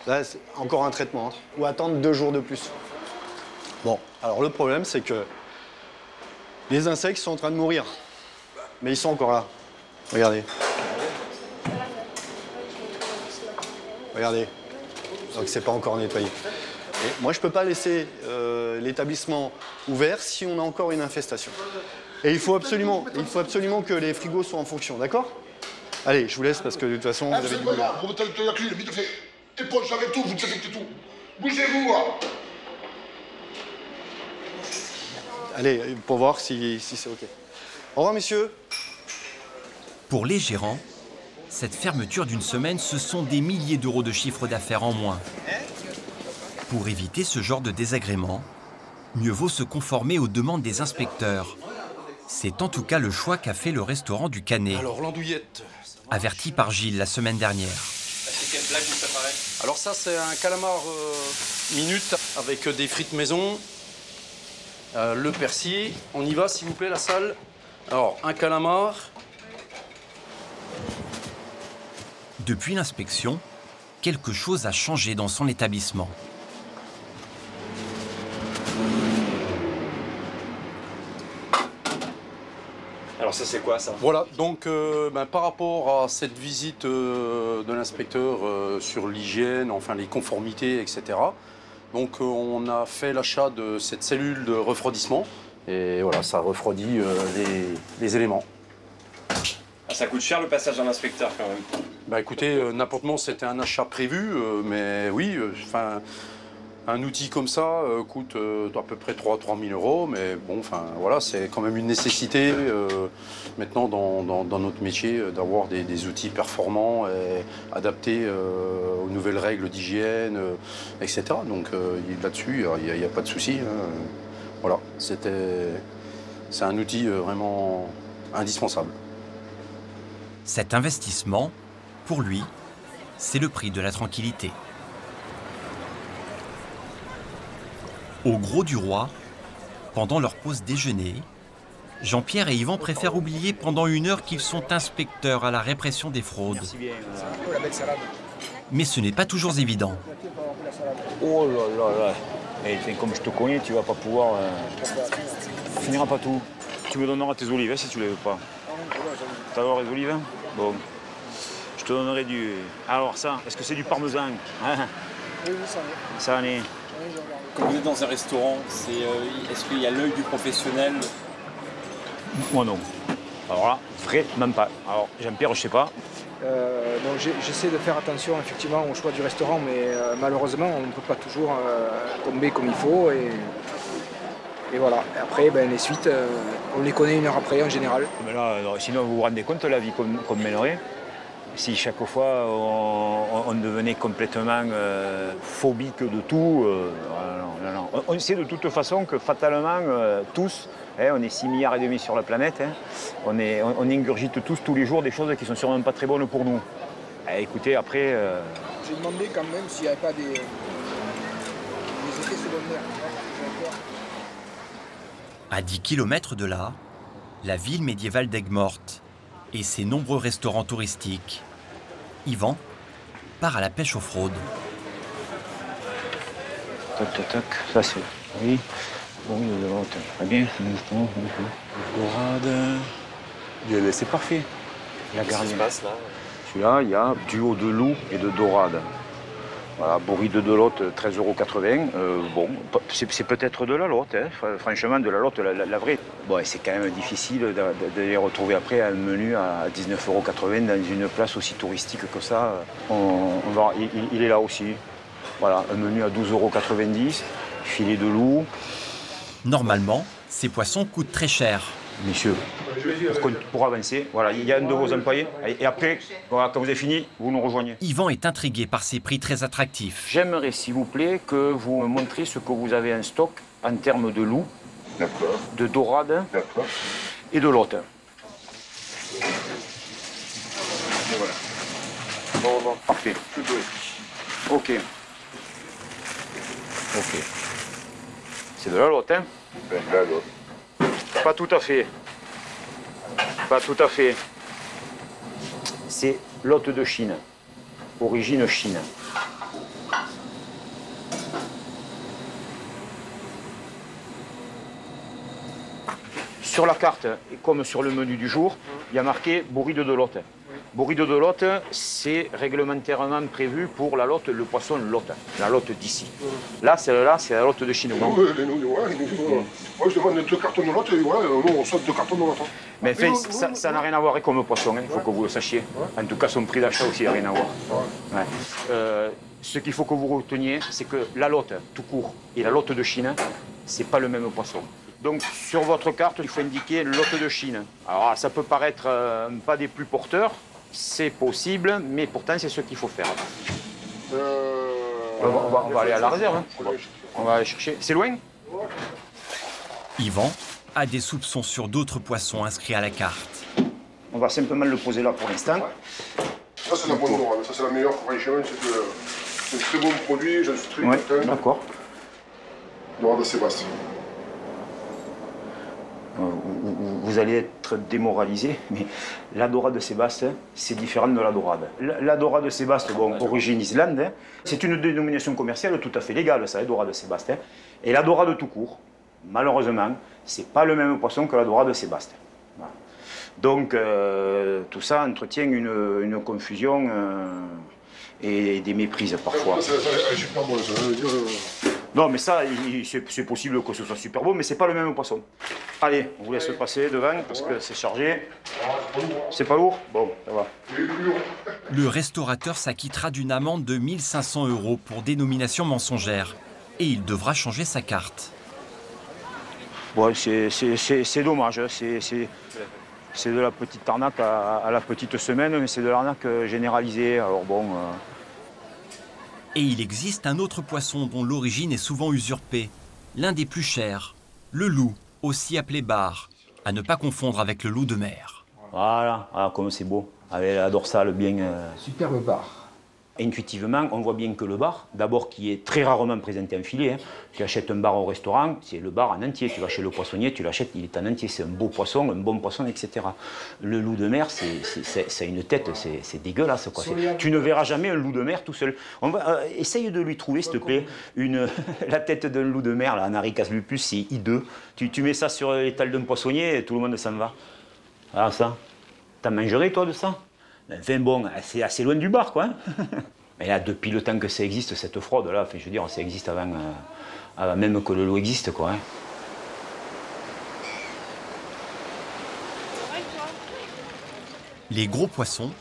Là, c'est encore un traitement. Hein. Ou attendre 2 jours de plus. Bon, alors le problème, c'est que les insectes sont en train de mourir. Mais ils sont encore là. Regardez. Regardez. Donc c'est pas encore nettoyé. Et moi, je peux pas laisser l'établissement ouvert si on a encore une infestation. Et il faut absolument que les frigos soient en fonction, d'accord? Allez, je vous laisse parce que de toute façon, vous avez du boulot. Vous mettez la clé, vite fait. Éponge avec tout, vous désinfectez tout. Bougez-vous, hein. Allez, pour voir si c'est OK. Au revoir, messieurs. Pour les gérants, cette fermeture d'une semaine, ce sont des milliers d'euros de chiffre d'affaires en moins. Pour éviter ce genre de désagrément, mieux vaut se conformer aux demandes des inspecteurs. C'est en tout cas le choix qu'a fait le restaurant du Canet. Alors, l'andouillette. Averti par Gilles la semaine dernière. C'est quelle blague vous préparez? Alors ça, c'est un calamar minute avec des frites maison, le persil. On y va, s'il vous plaît, la salle. Alors, un calamar. Depuis l'inspection, quelque chose a changé dans son établissement. Alors ça c'est quoi ça? Voilà, donc par rapport à cette visite de l'inspecteur sur l'hygiène, enfin les conformités, etc. Donc on a fait l'achat de cette cellule de refroidissement et voilà, ça refroidit les éléments. Ah, ça coûte cher le passage d'un inspecteur quand même. Bah écoutez, n'importe c'était un achat prévu, mais oui, un outil comme ça coûte à peu près 3 000 €, mais bon, voilà, c'est quand même une nécessité maintenant dans notre métier d'avoir des outils performants et adaptés aux nouvelles règles d'hygiène, etc. Donc là-dessus, il n'y a pas de souci. Voilà, c'est un outil vraiment indispensable. Cet investissement, pour lui, c'est le prix de la tranquillité. Au Gros du Roi, pendant leur pause déjeuner, Jean-Pierre et Yvan préfèrent oublier pendant 1 heure qu'ils sont inspecteurs à la répression des fraudes. Mais ce n'est pas toujours évident. Oh là là là. Et comme je te connais, tu vas pas pouvoir... Tu finiras pas tout. Tu me donneras tes olives si tu les veux pas. T'as alors les olives? Bon. Je te donnerai du... Alors ça, est-ce que c'est du parmesan? Oui, ça en est. Ça en est. Quand vous êtes dans un restaurant, est-ce qu'il y a l'œil du professionnel? Moi non. Alors là, vraiment pas. Alors Jean-Pierre, je sais pas. Donc j'essaie de faire attention effectivement au choix du restaurant, mais malheureusement on ne peut pas toujours tomber comme il faut. Et voilà. Et après, les suites, on les connaît 1 heure après en général. Mais là, sinon vous vous rendez compte de la vie qu'on mènerait? Si chaque fois on devenait complètement phobique de tout, non. On sait de toute façon que fatalement, tous, on est 6,5 milliards sur la planète, on ingurgite tous les jours des choses qui sont sûrement pas très bonnes pour nous. Écoutez, après... J'ai demandé quand même s'il n'y avait pas des effets secondaires. À 10 km de là, la ville médiévale d'Aigues-Mortes et ses nombreux restaurants touristiques. Yvan part à la pêche aux fraudes. Toc, toc, toc, ça c'est... Oui. Bon, il y a l'autre. Très bien. Dorade. C'est parfait. Qu'est-ce qui se passe là? Celui-là, il y a duo de loup et de dorade. Voilà, bourri de lotte, 13,80 €. Bon, c'est peut-être de la lotte, franchement, de la lotte, la vraie. Bon, c'est quand même difficile de les retrouver après un menu à 19,80 € dans une place aussi touristique que ça. Il est là aussi. Voilà, un menu à 12,90 €, filet de loup. Normalement, ces poissons coûtent très cher. Messieurs, pour avancer, voilà, il y a un de vos employés. Et après, voilà, quand vous avez fini, vous nous rejoignez. Yvan est intrigué par ces prix très attractifs. J'aimerais, s'il vous plaît, que vous me montriez ce que vous avez en stock en termes de loup, de dorade et de lotte. Voilà. Bon, parfait. Ok. C'est de la lotte, hein? De la lotte. Pas tout à fait. Pas tout à fait. C'est lotte de Chine. Origine Chine. Sur la carte, et comme sur le menu du jour, il y a marqué bourride de lotte. Bourride de lotte, c'est réglementairement prévu pour la lotte, le poisson lotte, la lotte d'ici. Là, celle-là, c'est la lotte de Chine. Moi, je demande 2 cartons de lotte et nous, on saute 2 cartons de lotte. Mais enfin, ça n'a rien à voir comme poisson, il faut que vous le sachiez. En tout cas, son prix d'achat aussi n'a rien à voir. Ouais. Ce qu'il faut que vous reteniez, c'est que la lotte, tout court, et la lotte de Chine, c'est pas le même poisson. Donc, sur votre carte, il faut indiquer lotte de Chine. Alors, ça peut paraître pas des plus porteurs, c'est possible, mais pourtant, c'est ce qu'il faut faire. On va aller à la réserve. Hein. On va aller chercher. C'est loin? Yvan a des soupçons sur d'autres poissons inscrits à la carte. On va simplement le poser là pour l'instant. Ça, c'est la bonne dorade. Ça, c'est la meilleure. Franchement, c'est un très bon produit. J'en suis très content. D'accord. Dorade Sébastien. Vous allez être démoralisé, mais la dorade de Sébastien, c'est différent de la dorade. La dorade de Sébastien, bon, origine Islande, hein, c'est une dénomination commerciale tout à fait légale, ça, la dorade de Sébastien. Et la dorade tout court, malheureusement, c'est pas le même poisson que la dorade de Sébastien. Voilà. Donc, tout ça entretient une confusion et des méprises parfois. Ça, super bon, ça veut dire... Non, mais ça, c'est possible que ce soit super beau, mais c'est pas le même poisson. Allez, on vous laisse passer devant parce que c'est chargé. C'est pas lourd? Bon, ça va. Le restaurateur s'acquittera d'une amende de 1 500 € pour dénomination mensongère et il devra changer sa carte. Ouais, c'est dommage, c'est de la petite arnaque à la petite semaine, mais c'est de l'arnaque généralisée. Alors bon. Et il existe un autre poisson dont l'origine est souvent usurpée, l'un des plus chers, le loup, aussi appelé bar, à ne pas confondre avec le loup de mer. Voilà, ah, comme c'est beau, avec la dorsale bien... Superbe bar. Intuitivement, on voit bien que le bar, d'abord qui est très rarement présenté en filet, hein. Tu achètes un bar au restaurant, c'est le bar en entier. Tu vas chez le poissonnier, tu l'achètes, il est en entier. C'est un beau poisson, un bon poisson, etc. Le loup de mer, c'est une tête, c'est dégueulasse, quoi. Tu ne verras jamais un loup de mer tout seul. Essaye de lui trouver, s'il te plaît, la tête d'un loup de mer, là, Anaricas lupus, c'est hideux. Tu mets ça sur l'étal d'un poissonnier et tout le monde s'en va. Ah, ça, t'en mangerais, toi, de ça? Enfin bon, c'est assez loin du bar, quoi. Hein. Mais là, depuis le temps que ça existe, cette fraude-là, enfin, je veux dire, ça existe avant même que le loup existe, quoi. Hein. Les gros poissons,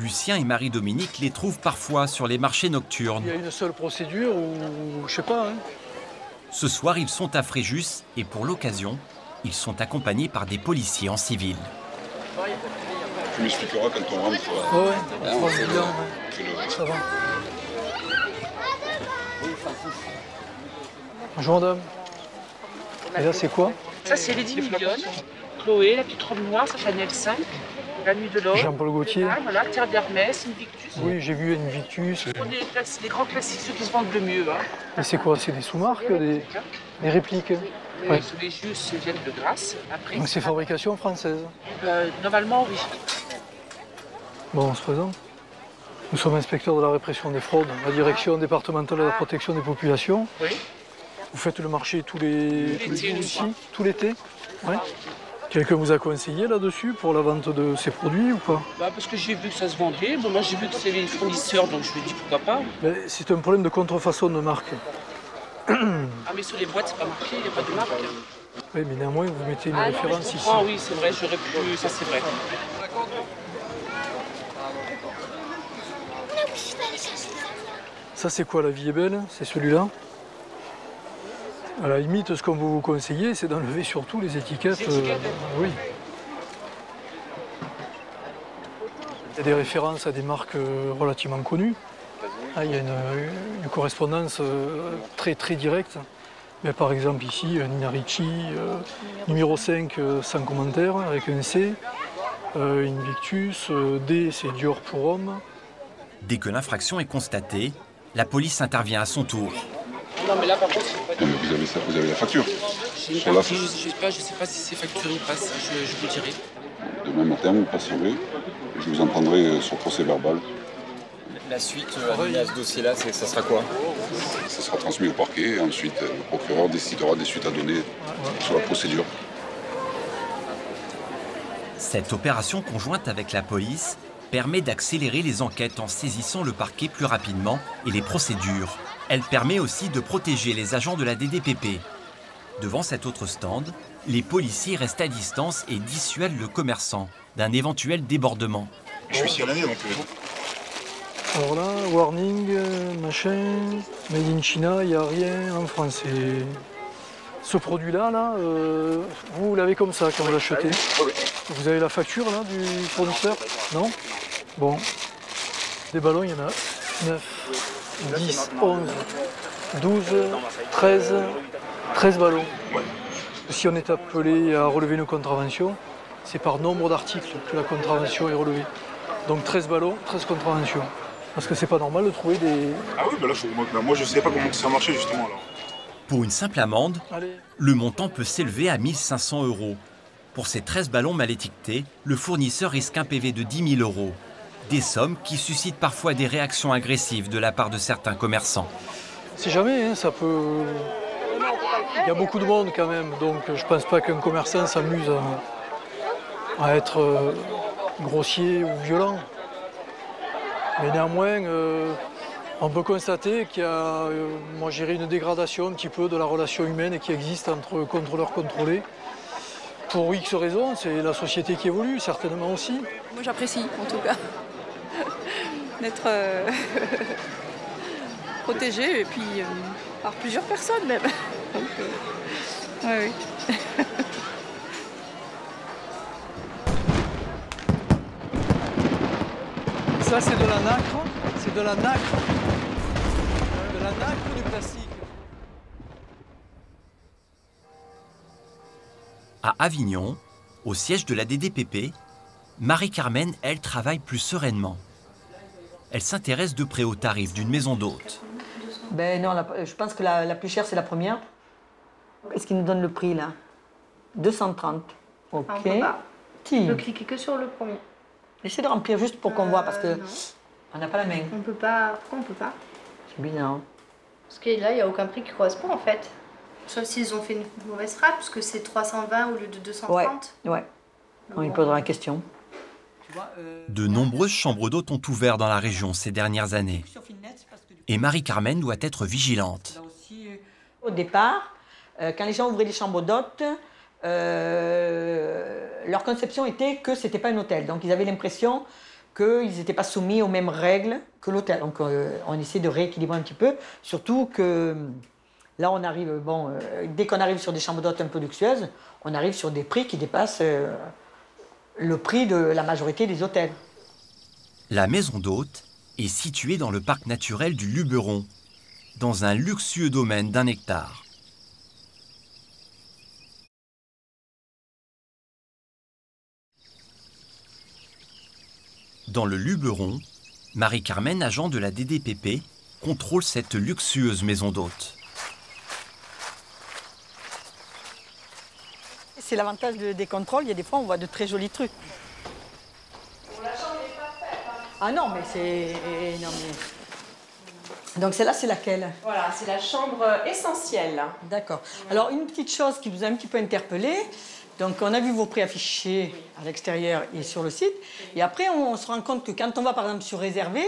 Lucien et Marie-Dominique les trouvent parfois sur les marchés nocturnes. Il y a une seule procédure ou je sais pas. Hein. Ce soir, ils sont à Fréjus et pour l'occasion, ils sont accompagnés par des policiers en civil. Tu m'expliqueras quand on rentre. Ça va. Bonjour madame. Et là c'est quoi? Ça c'est Lady Mignonne, Chloé, la petite robe noire, ça Chanel 5, la nuit de l'homme. Jean-Paul Gaultier. Voilà, Terre d'Hermès, Invictus. Oui, j'ai vu Invictus. Les grands classiques, ceux qui se vendent le mieux. Hein. Et c'est quoi? C'est des sous-marques, des répliques? Ouais. Les jus viennent de Grasse. Après, donc c'est fabrication française? Normalement, oui. Bon, on se présente. Nous sommes inspecteurs de la répression des fraudes, la direction départementale de la protection des populations. Oui. Vous faites le marché tous les jours ici, tout l'été? Ouais. Quelqu'un vous a conseillé là-dessus pour la vente de ces produits ou pas? Parce que j'ai vu que ça se vendait. Bon, moi j'ai vu que c'est les fournisseurs, donc je me dis pourquoi pas. C'est un problème de contrefaçon de marque. Ah mais sur les boîtes c'est pas marqué, il n'y a pas de marque. Oui, mais néanmoins vous mettez une référence ici. Ah oui, c'est vrai, j'aurais pu, ça c'est vrai. Ça c'est quoi, La Vie est belle? C'est celui-là? À la limite, ce qu'on vous conseille, c'est d'enlever surtout les étiquettes. Oui. Il y a des références à des marques relativement connues. Ah, il y a une correspondance très très directe. Mais par exemple ici, Nina Ricci, numéro 5 sans commentaire, avec un C. Invictus, D c'est Dior pour homme. Dès que l'infraction est constatée, la police intervient à son tour. Non mais là par contre, vous avez la facture. J'ai une partie, je sais pas si c'est facturé ou pas, je vous dirai. Demain matin, vous passerez et je vous en prendrai sur procès verbal. La suite à ce dossier-là, ça sera quoi? Ça sera transmis au parquet et ensuite le procureur décidera des suites à donner sur la procédure. Cette opération conjointe avec la police permet d'accélérer les enquêtes en saisissant le parquet plus rapidement et les procédures. Elle permet aussi de protéger les agents de la DDPP. Devant cet autre stand, les policiers restent à distance et dissuadent le commerçant d'un éventuel débordement. Je suis ici à l'année donc... Alors là, warning, machin, made in China, il n'y a rien en France. Et ce produit-là, vous l'avez comme ça quand vous l'achetez. Vous avez la facture là du fournisseur? Non? Bon. Des ballons, il y en a 9, 10, 11, 12, 13 ballons. Si on est appelé à relever une contravention, c'est par nombre d'articles que la contravention est relevée. Donc 13 ballons, 13 contraventions. Parce que c'est pas normal de trouver des... Ah oui, là, moi je ne savais pas comment ça marchait justement. Alors. Pour une simple amende, le montant peut s'élever à 1 500 €. Pour ces 13 ballons mal étiquetés, le fournisseur risque un PV de 10 000 €. Des sommes qui suscitent parfois des réactions agressives de la part de certains commerçants. C'est jamais, hein, ça peut... Il y a beaucoup de monde quand même, donc je pense pas qu'un commerçant s'amuse à être grossier ou violent. Mais néanmoins, On peut constater qu'il y a, moi je dirais, une dégradation un petit peu de la relation humaine qui existe entre contrôleurs contrôlés. Pour X raisons, c'est la société qui évolue, certainement aussi. Moi j'apprécie en tout cas d'être protégée et puis par plusieurs personnes même. Donc, oui. Ça c'est de la nacre, c'est de la nacre. De la nacre ou du plastique? À Avignon, au siège de la DDPP, Marie-Carmen, elle, travaille plus sereinement. Elle s'intéresse de près aux tarifs d'une maison d'hôte. Ben non, je pense que la plus chère, c'est la première. Est-ce qu'il nous donne le prix, là? 230. OK. On peut pas. Qui? On peut cliquer que sur le premier. Essayez de remplir juste pour qu'on voit, parce que on n'a pas la main. On peut pas. Pourquoi on peut pas? C'est bizarre. Parce que là, il n'y a aucun prix qui correspond, en fait. Sauf s'ils ont fait une mauvaise frappe, parce que c'est 320 au lieu de 230. Ouais. On lui posera la question. De nombreuses chambres d'hôtes ont ouvert dans la région ces dernières années. Et Marie-Carmen doit être vigilante. Au départ, quand les gens ouvraient des chambres d'hôtes, leur conception était que ce n'était pas un hôtel. Donc ils avaient l'impression qu'ils n'étaient pas soumis aux mêmes règles que l'hôtel. Donc on essaie de rééquilibrer un petit peu, surtout que là on arrive, dès qu'on arrive sur des chambres d'hôtes un peu luxueuses, on arrive sur des prix qui dépassent le prix de la majorité des hôtels. La maison d'hôte est située dans le parc naturel du Luberon, dans un luxueux domaine d'1 hectare. Dans le Luberon, Marie-Carmen, agent de la DDPP, contrôle cette luxueuse maison d'hôte. C'est l'avantage des contrôles, il y a des fois on voit de très jolis trucs. La chambre n'est pas faite. Ah non, mais c'est... Non, mais... Donc celle-là, c'est laquelle? Voilà, c'est la chambre essentielle. D'accord. Alors une petite chose qui vous a un petit peu interpellé, donc on a vu vos prix affichés à l'extérieur et sur le site, et après on se rend compte que quand on va par exemple sur réservé,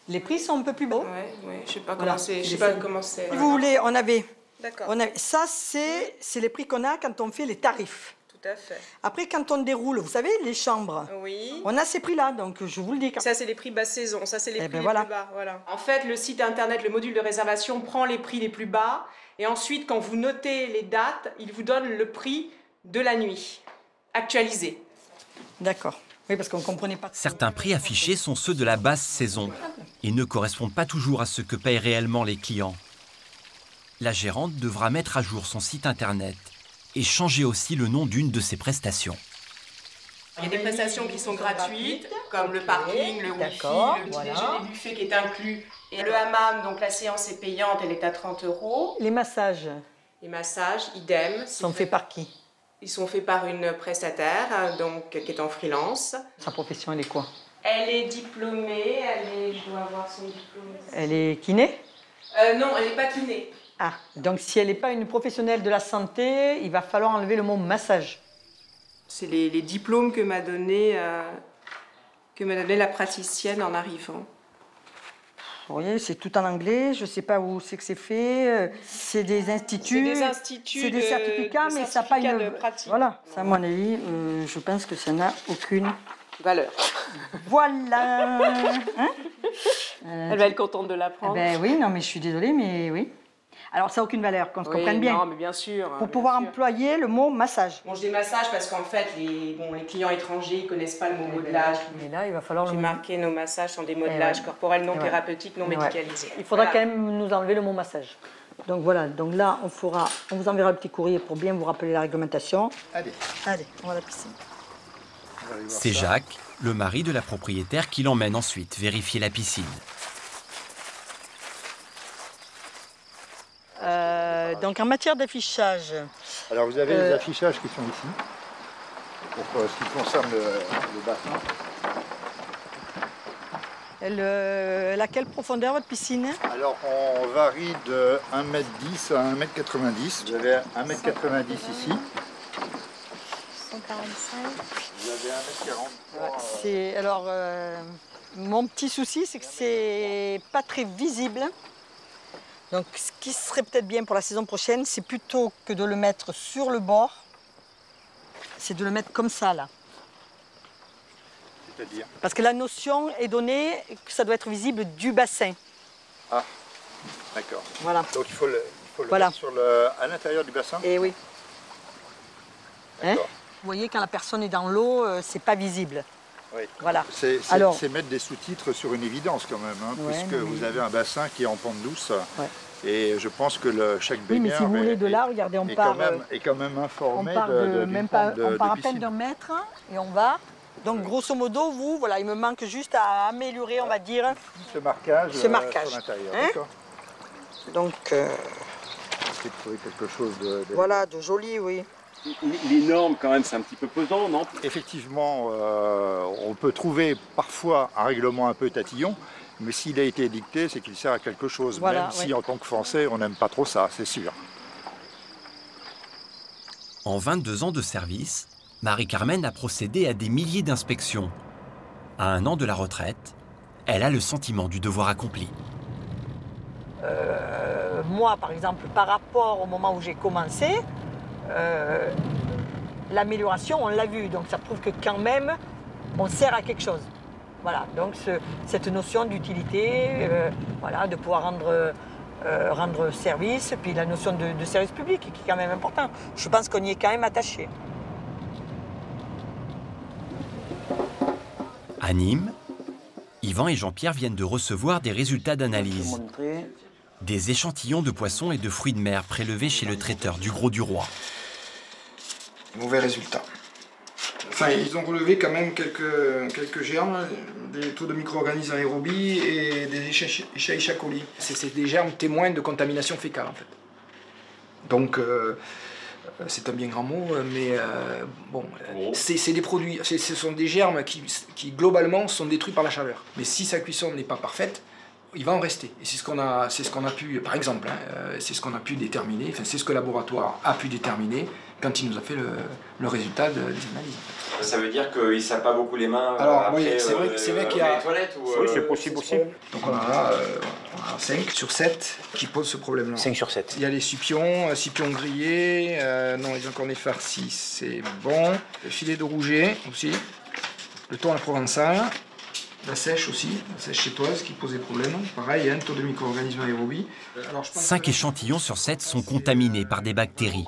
les prix sont un peu plus bas. Oui, je sais pas Voilà. comment c'est. Je sais pas comment c'est. Si vous voulez, on avait... D'accord. Ça, c'est les prix qu'on a quand on fait les tarifs. Tout à fait. Après, quand on déroule, vous savez, les chambres, Oui. on a ces prix-là, donc je vous le dis. Ça, c'est les prix basse saison. Ça, c'est les prix les voilà. plus bas. Voilà. En fait, le site internet, le module de réservation prend les prix les plus bas. Et ensuite, quand vous notez les dates, il vous donne le prix de la nuit, actualisé. D'accord. Oui, parce qu'on ne comprenait pas. Certains prix affichés sont ceux de la basse saison et ne correspondent pas toujours à ce que payent réellement les clients. La gérante devra mettre à jour son site internet et changer aussi le nom d'une de ses prestations. Il y a des prestations qui sont gratuites, comme le parking, le wifi, le petit déjeuner buffet qui est inclus. Et le hammam, donc la séance est payante, elle est à 30 €. Les massages? Les massages, idem. Sont faits par qui? Ils sont faits par une prestataire, donc qui est en freelance. Sa profession, elle est quoi? Elle est diplômée, je dois avoir son diplôme. Elle est kiné? Non, elle n'est pas kiné. Ah, donc si elle n'est pas une professionnelle de la santé, il va falloir enlever le mot massage. C'est les diplômes que m'a donné la praticienne en arrivant. Vous voyez, c'est tout en anglais, je ne sais pas où c'est que c'est fait. C'est des instituts. C'est des instituts. C'est des certificats, mais ça n'a pas une. Pratique. Voilà, ça, à mon avis, je pense que ça n'a aucune valeur. Voilà. Hein? Elle va être contente de l'apprendre. Ben oui, non, mais je suis désolée, mais oui. Alors, ça n'a aucune valeur, qu'on se comprenne bien. Non, mais bien sûr. Pour pouvoir employer le mot massage. Bon, je dis massage parce qu'en fait, les clients étrangers, ils ne connaissent pas le mot modelage. Mais là, il va falloir... J'ai marqué nos massages sont des modelages corporels non thérapeutiques, non médicalisés. Il faudra quand même nous enlever le mot massage. Donc voilà, donc là, on vous enverra le petit courrier pour bien vous rappeler la réglementation. Allez, on va à la piscine. C'est Jacques, le mari de la propriétaire, qui l'emmène ensuite vérifier la piscine. Donc en matière d'affichage... Alors vous avez les affichages qui sont ici, pour ce qui concerne le bassin. Elle a quelle profondeur votre piscine? Alors on varie de 1,10 m à 1,90 m. Vous avez 1,90 m ici. 145. Vous avez 1,43 m. C'est alors Mon petit souci, c'est que c'est pas très visible. Donc ce qui serait peut-être bien pour la saison prochaine, c'est plutôt que de le mettre sur le bord, c'est de le mettre comme ça là. C'est-à-dire? Parce que la notion est donnée que ça doit être visible du bassin. Ah, d'accord. Voilà. Donc il faut le Voilà. mettre à l'intérieur du bassin? Eh oui. Hein? D'accord. Vous voyez, quand la personne est dans l'eau, c'est pas visible. Oui. Voilà. C'est Alors, mettre des sous-titres sur une évidence quand même, hein, Ouais, puisque mais- vous avez un bassin qui est en pente douce. Ouais. Et je pense que chaque oui, mais baigneur si vous voulez de là, regardez, on part. est quand même informé On part d'une pente de on part à peine piscine. d'un mètre et on va. Donc grosso modo, vous, voilà, il me manque juste à améliorer, on va dire, Ce marquage, ce marquage. sur l'intérieur. Hein? D'accord. Donc Essayer de trouver quelque chose de... voilà, de joli, oui. Les normes, quand même, c'est un petit peu pesant, non? Effectivement, on peut trouver parfois un règlement un peu tatillon, mais s'il a été édicté, c'est qu'il sert à quelque chose, Voilà, même si ouais. en tant que Français, on n'aime pas trop ça, c'est sûr. En 22 ans de service, Marie-Carmen a procédé à des milliers d'inspections. À 1 an de la retraite, elle a le sentiment du devoir accompli. Moi, par exemple, par rapport au moment où j'ai commencé, l'amélioration, on l'a vu. Donc ça prouve que quand même, on sert à quelque chose. Voilà, donc cette notion d'utilité, voilà, de pouvoir rendre service, puis la notion de service public qui est quand même important. Je pense qu'on y est quand même attaché. À Nîmes, Yvan et Jean-Pierre viennent de recevoir des résultats d'analyse. Des échantillons de poissons et de fruits de mer prélevés chez le traiteur du Gros du Roi. Mauvais résultat. Enfin, ils ont relevé quand même quelques germes, des taux de micro-organismes aérobies et des Escherichia coli. C'est des germes témoins de contamination fécale en fait. Donc, c'est un bien grand mot, mais bon, c'est des produits, ce sont des germes qui globalement sont détruits par la chaleur. Mais si sa cuisson n'est pas parfaite, il va en rester. Et c'est ce qu'on a pu, par exemple, c'est ce qu'on a pu déterminer, enfin, c'est ce que le laboratoire a pu déterminer quand il nous a fait le résultat des analyses. Ça veut dire qu'ils ne savent pas beaucoup les mains Alors, après, oui, c'est vrai qu'il y a... les toilettes ou, Oui, c'est possible aussi. Donc on a 5 sur 7 qui posent ce problème-là. 5 sur 7. Il y a les supions grillés, non, les encornets farcis, c'est bon. Le filet de rouget aussi, le thon à la provençale, la sèche aussi, la sèche chétoise qui pose des problèmes. Pareil, un taux de micro-organismes aérobies. 5 échantillons sur 7 sont contaminés par des bactéries.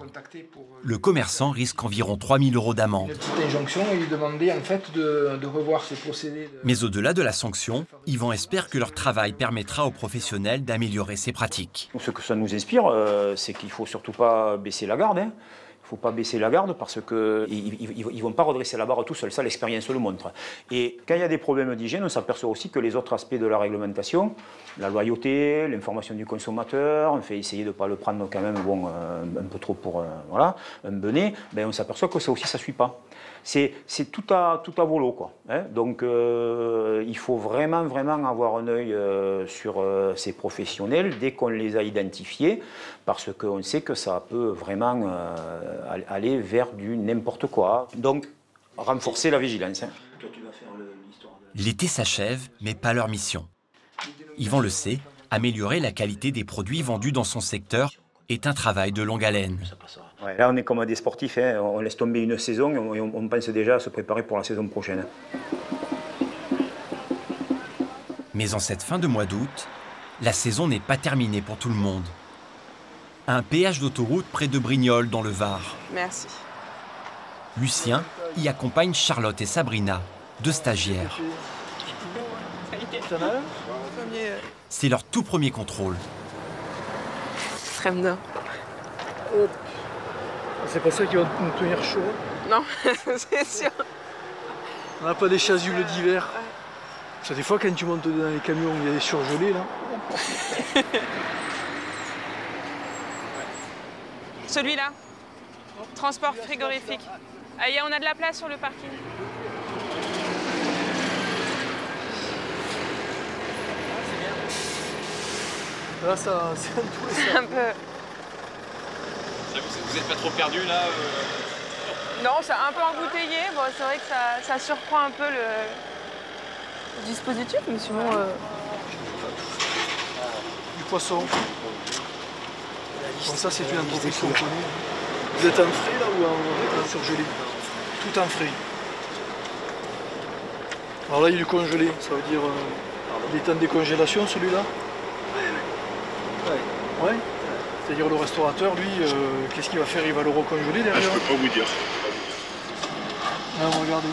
Le commerçant risque environ 3 000 € d'amende. Une petite injonction et lui demander en fait de revoir ses procédés. Mais au-delà de la sanction, Yvan espère que leur travail permettra aux professionnels d'améliorer ces pratiques. Ce que ça nous inspire, c'est qu'il ne faut surtout pas baisser la garde. Hein. Il ne faut pas baisser la garde parce qu'ils ne vont pas redresser la barre tout seuls, ça l'expérience le montre. Et quand il y a des problèmes d'hygiène, on s'aperçoit aussi que les autres aspects de la réglementation, la loyauté, l'information du consommateur, on fait essayer de ne pas le prendre quand même un peu trop pour un benet, ben on s'aperçoit que ça aussi ça ne suit pas. C'est tout à volo, quoi. Hein. Donc il faut vraiment avoir un œil sur ces professionnels dès qu'on les a identifiés, parce qu'on sait que ça peut vraiment aller vers du n'importe quoi. Donc renforcer la vigilance. Hein. L'été s'achève, mais pas leur mission. Yvan le sait, améliorer la qualité des produits vendus dans son secteur est un travail de longue haleine. Ouais, là, on est comme des sportifs, hein. On laisse tomber une saison et on pense déjà à se préparer pour la saison prochaine. Mais en cette fin de mois d'août, la saison n'est pas terminée pour tout le monde. À un péage d'autoroute près de Brignoles, dans le Var. Merci. Lucien y accompagne Charlotte et Sabrina, 2 stagiaires. C'est leur tout premier contrôle. Très bien. C'est pas ça qui va nous tenir chaud. Non, c'est sûr. On n'a pas des chasubles d'hiver. Ça, des fois, quand tu montes dans les camions, il y a des surgelés là. Celui-là, transport frigorifique. Ah, on a de la place sur le parking. Là, ça, c'est un peu... C'est un peu... Vous n'êtes pas trop perdu là Non, c'est un peu embouteillé. Bon, c'est vrai que ça surprend un peu dispositif, mais sinon... Du poisson. Bon, ça, c'est une entreprise qu'on connaît. Vous êtes en frais, là, ou en surgelé? Tout en frais. Alors là, il est congelé, ça veut dire... il est en décongélation, celui-là? Ouais. C'est-à-dire le restaurateur, lui, qu'est-ce qu'il va faire? Il va le recongeler derrière? Je peux pas vous dire. Ah, regardez.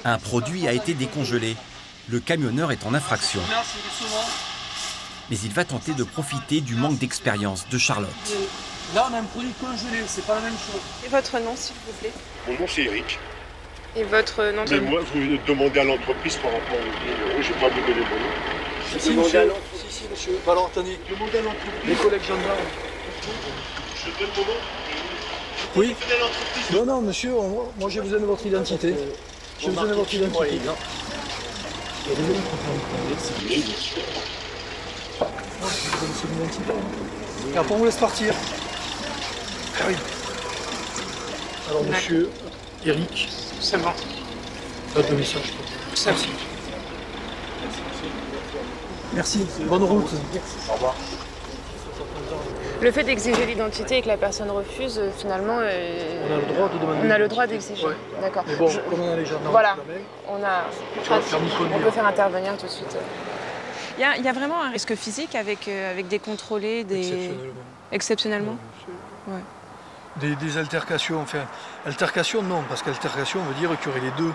Un produit a été décongelé. Le camionneur est en infraction. Mais il va tenter de profiter du manque d'expérience de Charlotte. Là, on a un produit congelé, c'est pas la même chose. Et votre nom, s'il vous plaît? Mon nom, c'est Eric. Et votre nom de Mais moi, vous demandez à l'entreprise par rapport au... Je ne vais pas vous donner mon nom. Si, monsieur. Si, monsieur. Alors, attendez. Demandez à l'entreprise. Les collègues gendarmes. Je donne mon nom. Oui. Non, monsieur, moi j'ai besoin de votre identité. J'ai besoin de votre identité. Et après on vous laisse partir. Ah oui. Alors monsieur Eric. C'est bon. Note de message. Merci. Merci. Bonne route. Au revoir. Le fait d'exiger l'identité et que la personne refuse, finalement... On a le droit de demander. On a le droit d'exiger. Ouais. D'accord. Mais bon, comme on a les gendarmes, voilà, on peut faire intervenir tout de suite. Il y a vraiment un risque physique avec des contrôlés, exceptionnellement. Ouais. Des altercations, enfin, altercation non, parce qu'altercation veut dire qu'il y aurait les deux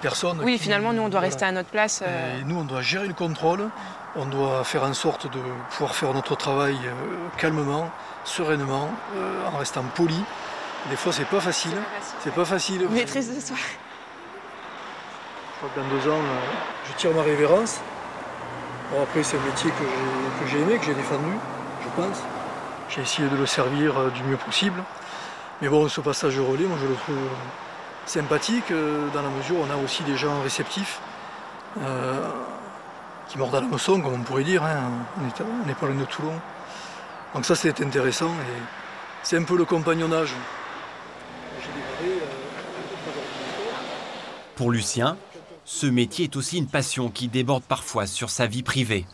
personnes. Oui, finalement, nous, on doit rester à notre place. Et nous, on doit gérer le contrôle, on doit faire en sorte de pouvoir faire notre travail calmement, sereinement, en restant poli. Des fois, c'est pas facile. C'est pas facile. Maîtrise de soi. Je crois que dans 2 ans, je tire ma révérence. Bon, après, c'est un métier que j'ai aimé, que j'ai défendu, je pense. J'ai essayé de le servir du mieux possible. Mais bon, ce passage relais, moi, je le trouve sympathique, dans la mesure où on a aussi des gens réceptifs, qui mordent à la moisson, comme on pourrait dire. Hein. On n'est pas loin de Toulon. Donc ça, c'est intéressant. Et c'est un peu le compagnonnage. Pour Lucien, ce métier est aussi une passion qui déborde parfois sur sa vie privée.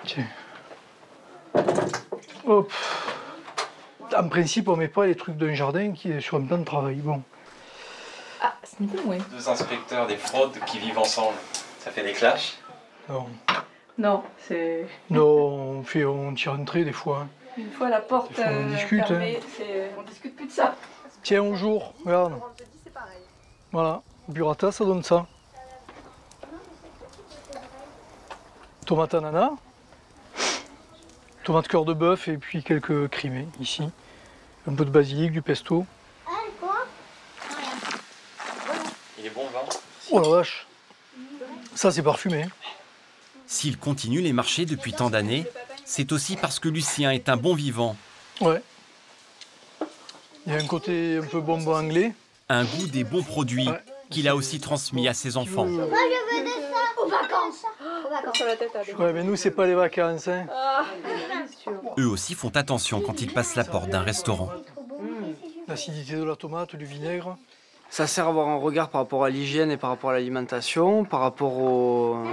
Tiens. Hop. En principe, on ne met pas les trucs d'un jardin qui est sur un plan de travail. Bon. Ah, c'est une bonne, oui. 2 inspecteurs des fraudes qui vivent ensemble, ça fait des clashs? Non. Non, c'est... Non, on tire un trait des fois. Hein. Une fois la porte on discute, fermée, on discute plus de ça. Tiens, au jour, regarde. Voilà, burrata, ça donne ça. Tomate ananas, tomate cœur de bœuf et puis quelques crimées ici. Un peu de basilic, du pesto. Il est bon, vin? Oh la vache. Ça, c'est parfumé. S'il continue les marchés depuis tant d'années, c'est aussi parce que Lucien est un bon vivant. Ouais. Il y a un côté un peu bonbon anglais. Un goût des bons produits qu'il a aussi transmis à ses enfants. Moi, je veux des ça aux vacances. Ouais, mais nous, c'est pas les vacances. Hein. Eux aussi font attention quand ils passent la porte d'un restaurant. L'acidité de la tomate, du vinaigre. Ça sert à avoir un regard par rapport à l'hygiène et par rapport à l'alimentation, par rapport aux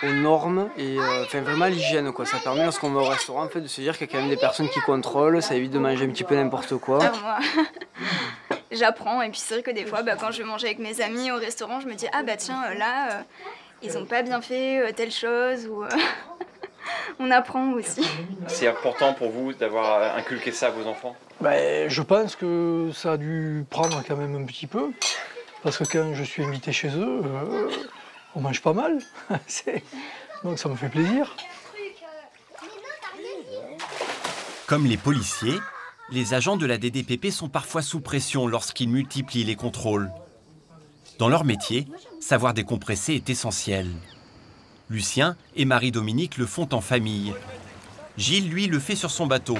normes et enfin vraiment l'hygiène quoi. Ça permet lorsqu'on va au restaurant en fait de se dire qu'il y a quand même des personnes qui contrôlent, ça évite de manger un petit peu n'importe quoi. Moi, j'apprends et puis c'est vrai que des fois quand je vais manger avec mes amis au restaurant, je me dis ah bah tiens là ils ont pas bien fait telle chose ou on apprend aussi. C'est important pour vous d'avoir inculqué ça à vos enfants? Je pense que ça a dû prendre quand même un petit peu, parce que quand je suis invité chez eux, on mange pas mal, donc ça me fait plaisir. Comme les policiers, les agents de la DDPP sont parfois sous pression lorsqu'ils multiplient les contrôles. Dans leur métier, savoir décompresser est essentiel. Lucien et Marie-Dominique le font en famille. Gilles, lui, le fait sur son bateau,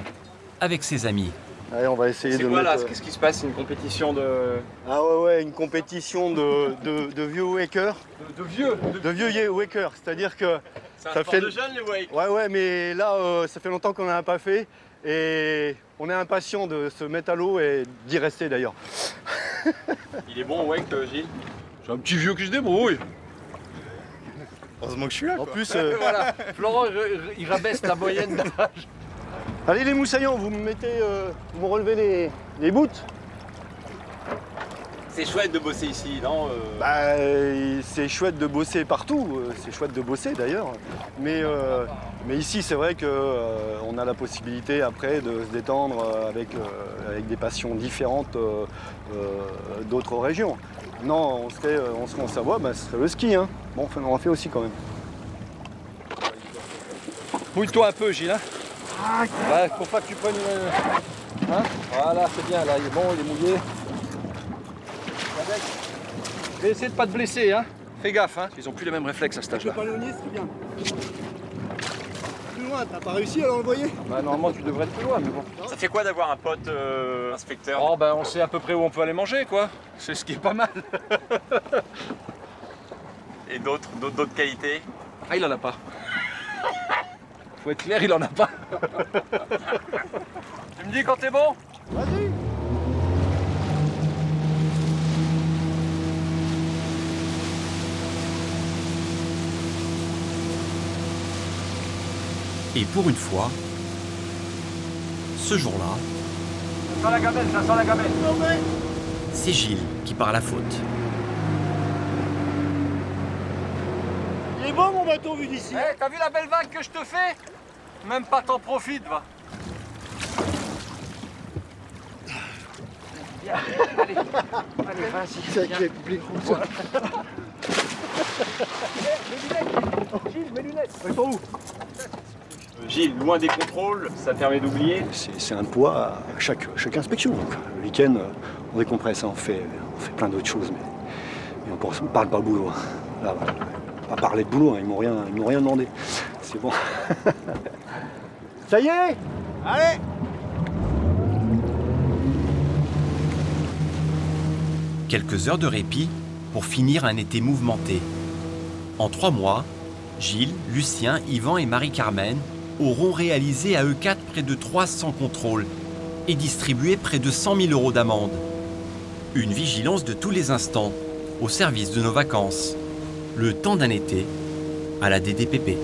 avec ses amis. Allez, on va essayer de C'est quoi mettre... là? Qu'est-ce qui se passe? C'est une compétition de... Ah ouais, une compétition de vieux wakers. De vieux? De vieux wakers, c'est-à-dire que... C'est un sport de jeunes, les wake. Ouais, mais là, ça fait longtemps qu'on n'en a pas fait. Et on est impatient de se mettre à l'eau et d'y rester d'ailleurs. Il est bon au wake, Gilles? C'est un petit vieux qui se débrouille. Heureusement que je suis là. En plus, Voilà, Florent, il rabaisse la moyenne d'âge. Allez les moussaillons, vous me mettez, vous me relevez les boots. C'est chouette de bosser ici, non? Bah, c'est chouette de bosser partout, c'est chouette de bosser d'ailleurs. Mais ici, c'est vrai qu'on a la possibilité après de se détendre avec des passions différentes d'autres régions. Non, on serait en Savoie, bah, ce serait le ski. Hein. Bon, enfin, on en fait aussi quand même. Mouille-toi un peu, Gilles. Hein. Ouais, pour pas que tu prennes une... Hein, voilà, c'est bien, là, il est bon, il est mouillé. Je vais essayer de pas te blesser, hein. Fais gaffe, hein. Ils ont plus les mêmes réflexes à cet âge-là. C'est bien. Plus loin, t'as pas réussi à l'envoyer? Bah, normalement, tu devrais être plus loin, mais bon. Ça fait quoi d'avoir un pote inspecteur? Oh, bah, on sait à peu près où on peut aller manger, quoi. C'est ce qui est pas mal. Et d'autres qualités? Ah, il en a pas. Faut être clair, il en a pas. Tu me dis quand t'es bon? Vas-y. Et pour une fois, ce jour-là, Ça sent la gamelle, ça sent la gamelle. c'est Gilles qui part à la faute. Il est bon mon bateau vu d'ici. Hey, t'as vu la belle vague que je te fais? Même pas t'en profites, va. Allez, vas-y. Sacré public. Gilles, mes lunettes. Elles sont où? Gilles, loin des contrôles, ça permet d'oublier. C'est un poids à chaque inspection. Donc, le week-end, on décompresse, on fait plein d'autres choses, mais on ne parle pas boulot. Là, voilà. On va parler de boulot, hein. Ils m'ont rien demandé. C'est bon. Ça y est. Allez. Quelques heures de répit pour finir un été mouvementé. En 3 mois, Gilles, Lucien, Yvan et Marie-Carmen auront réalisé à eux 4 près de 300 contrôles et distribué près de 100 000 € d'amende. Une vigilance de tous les instants, au service de nos vacances. Le temps d'un été à la DDPP.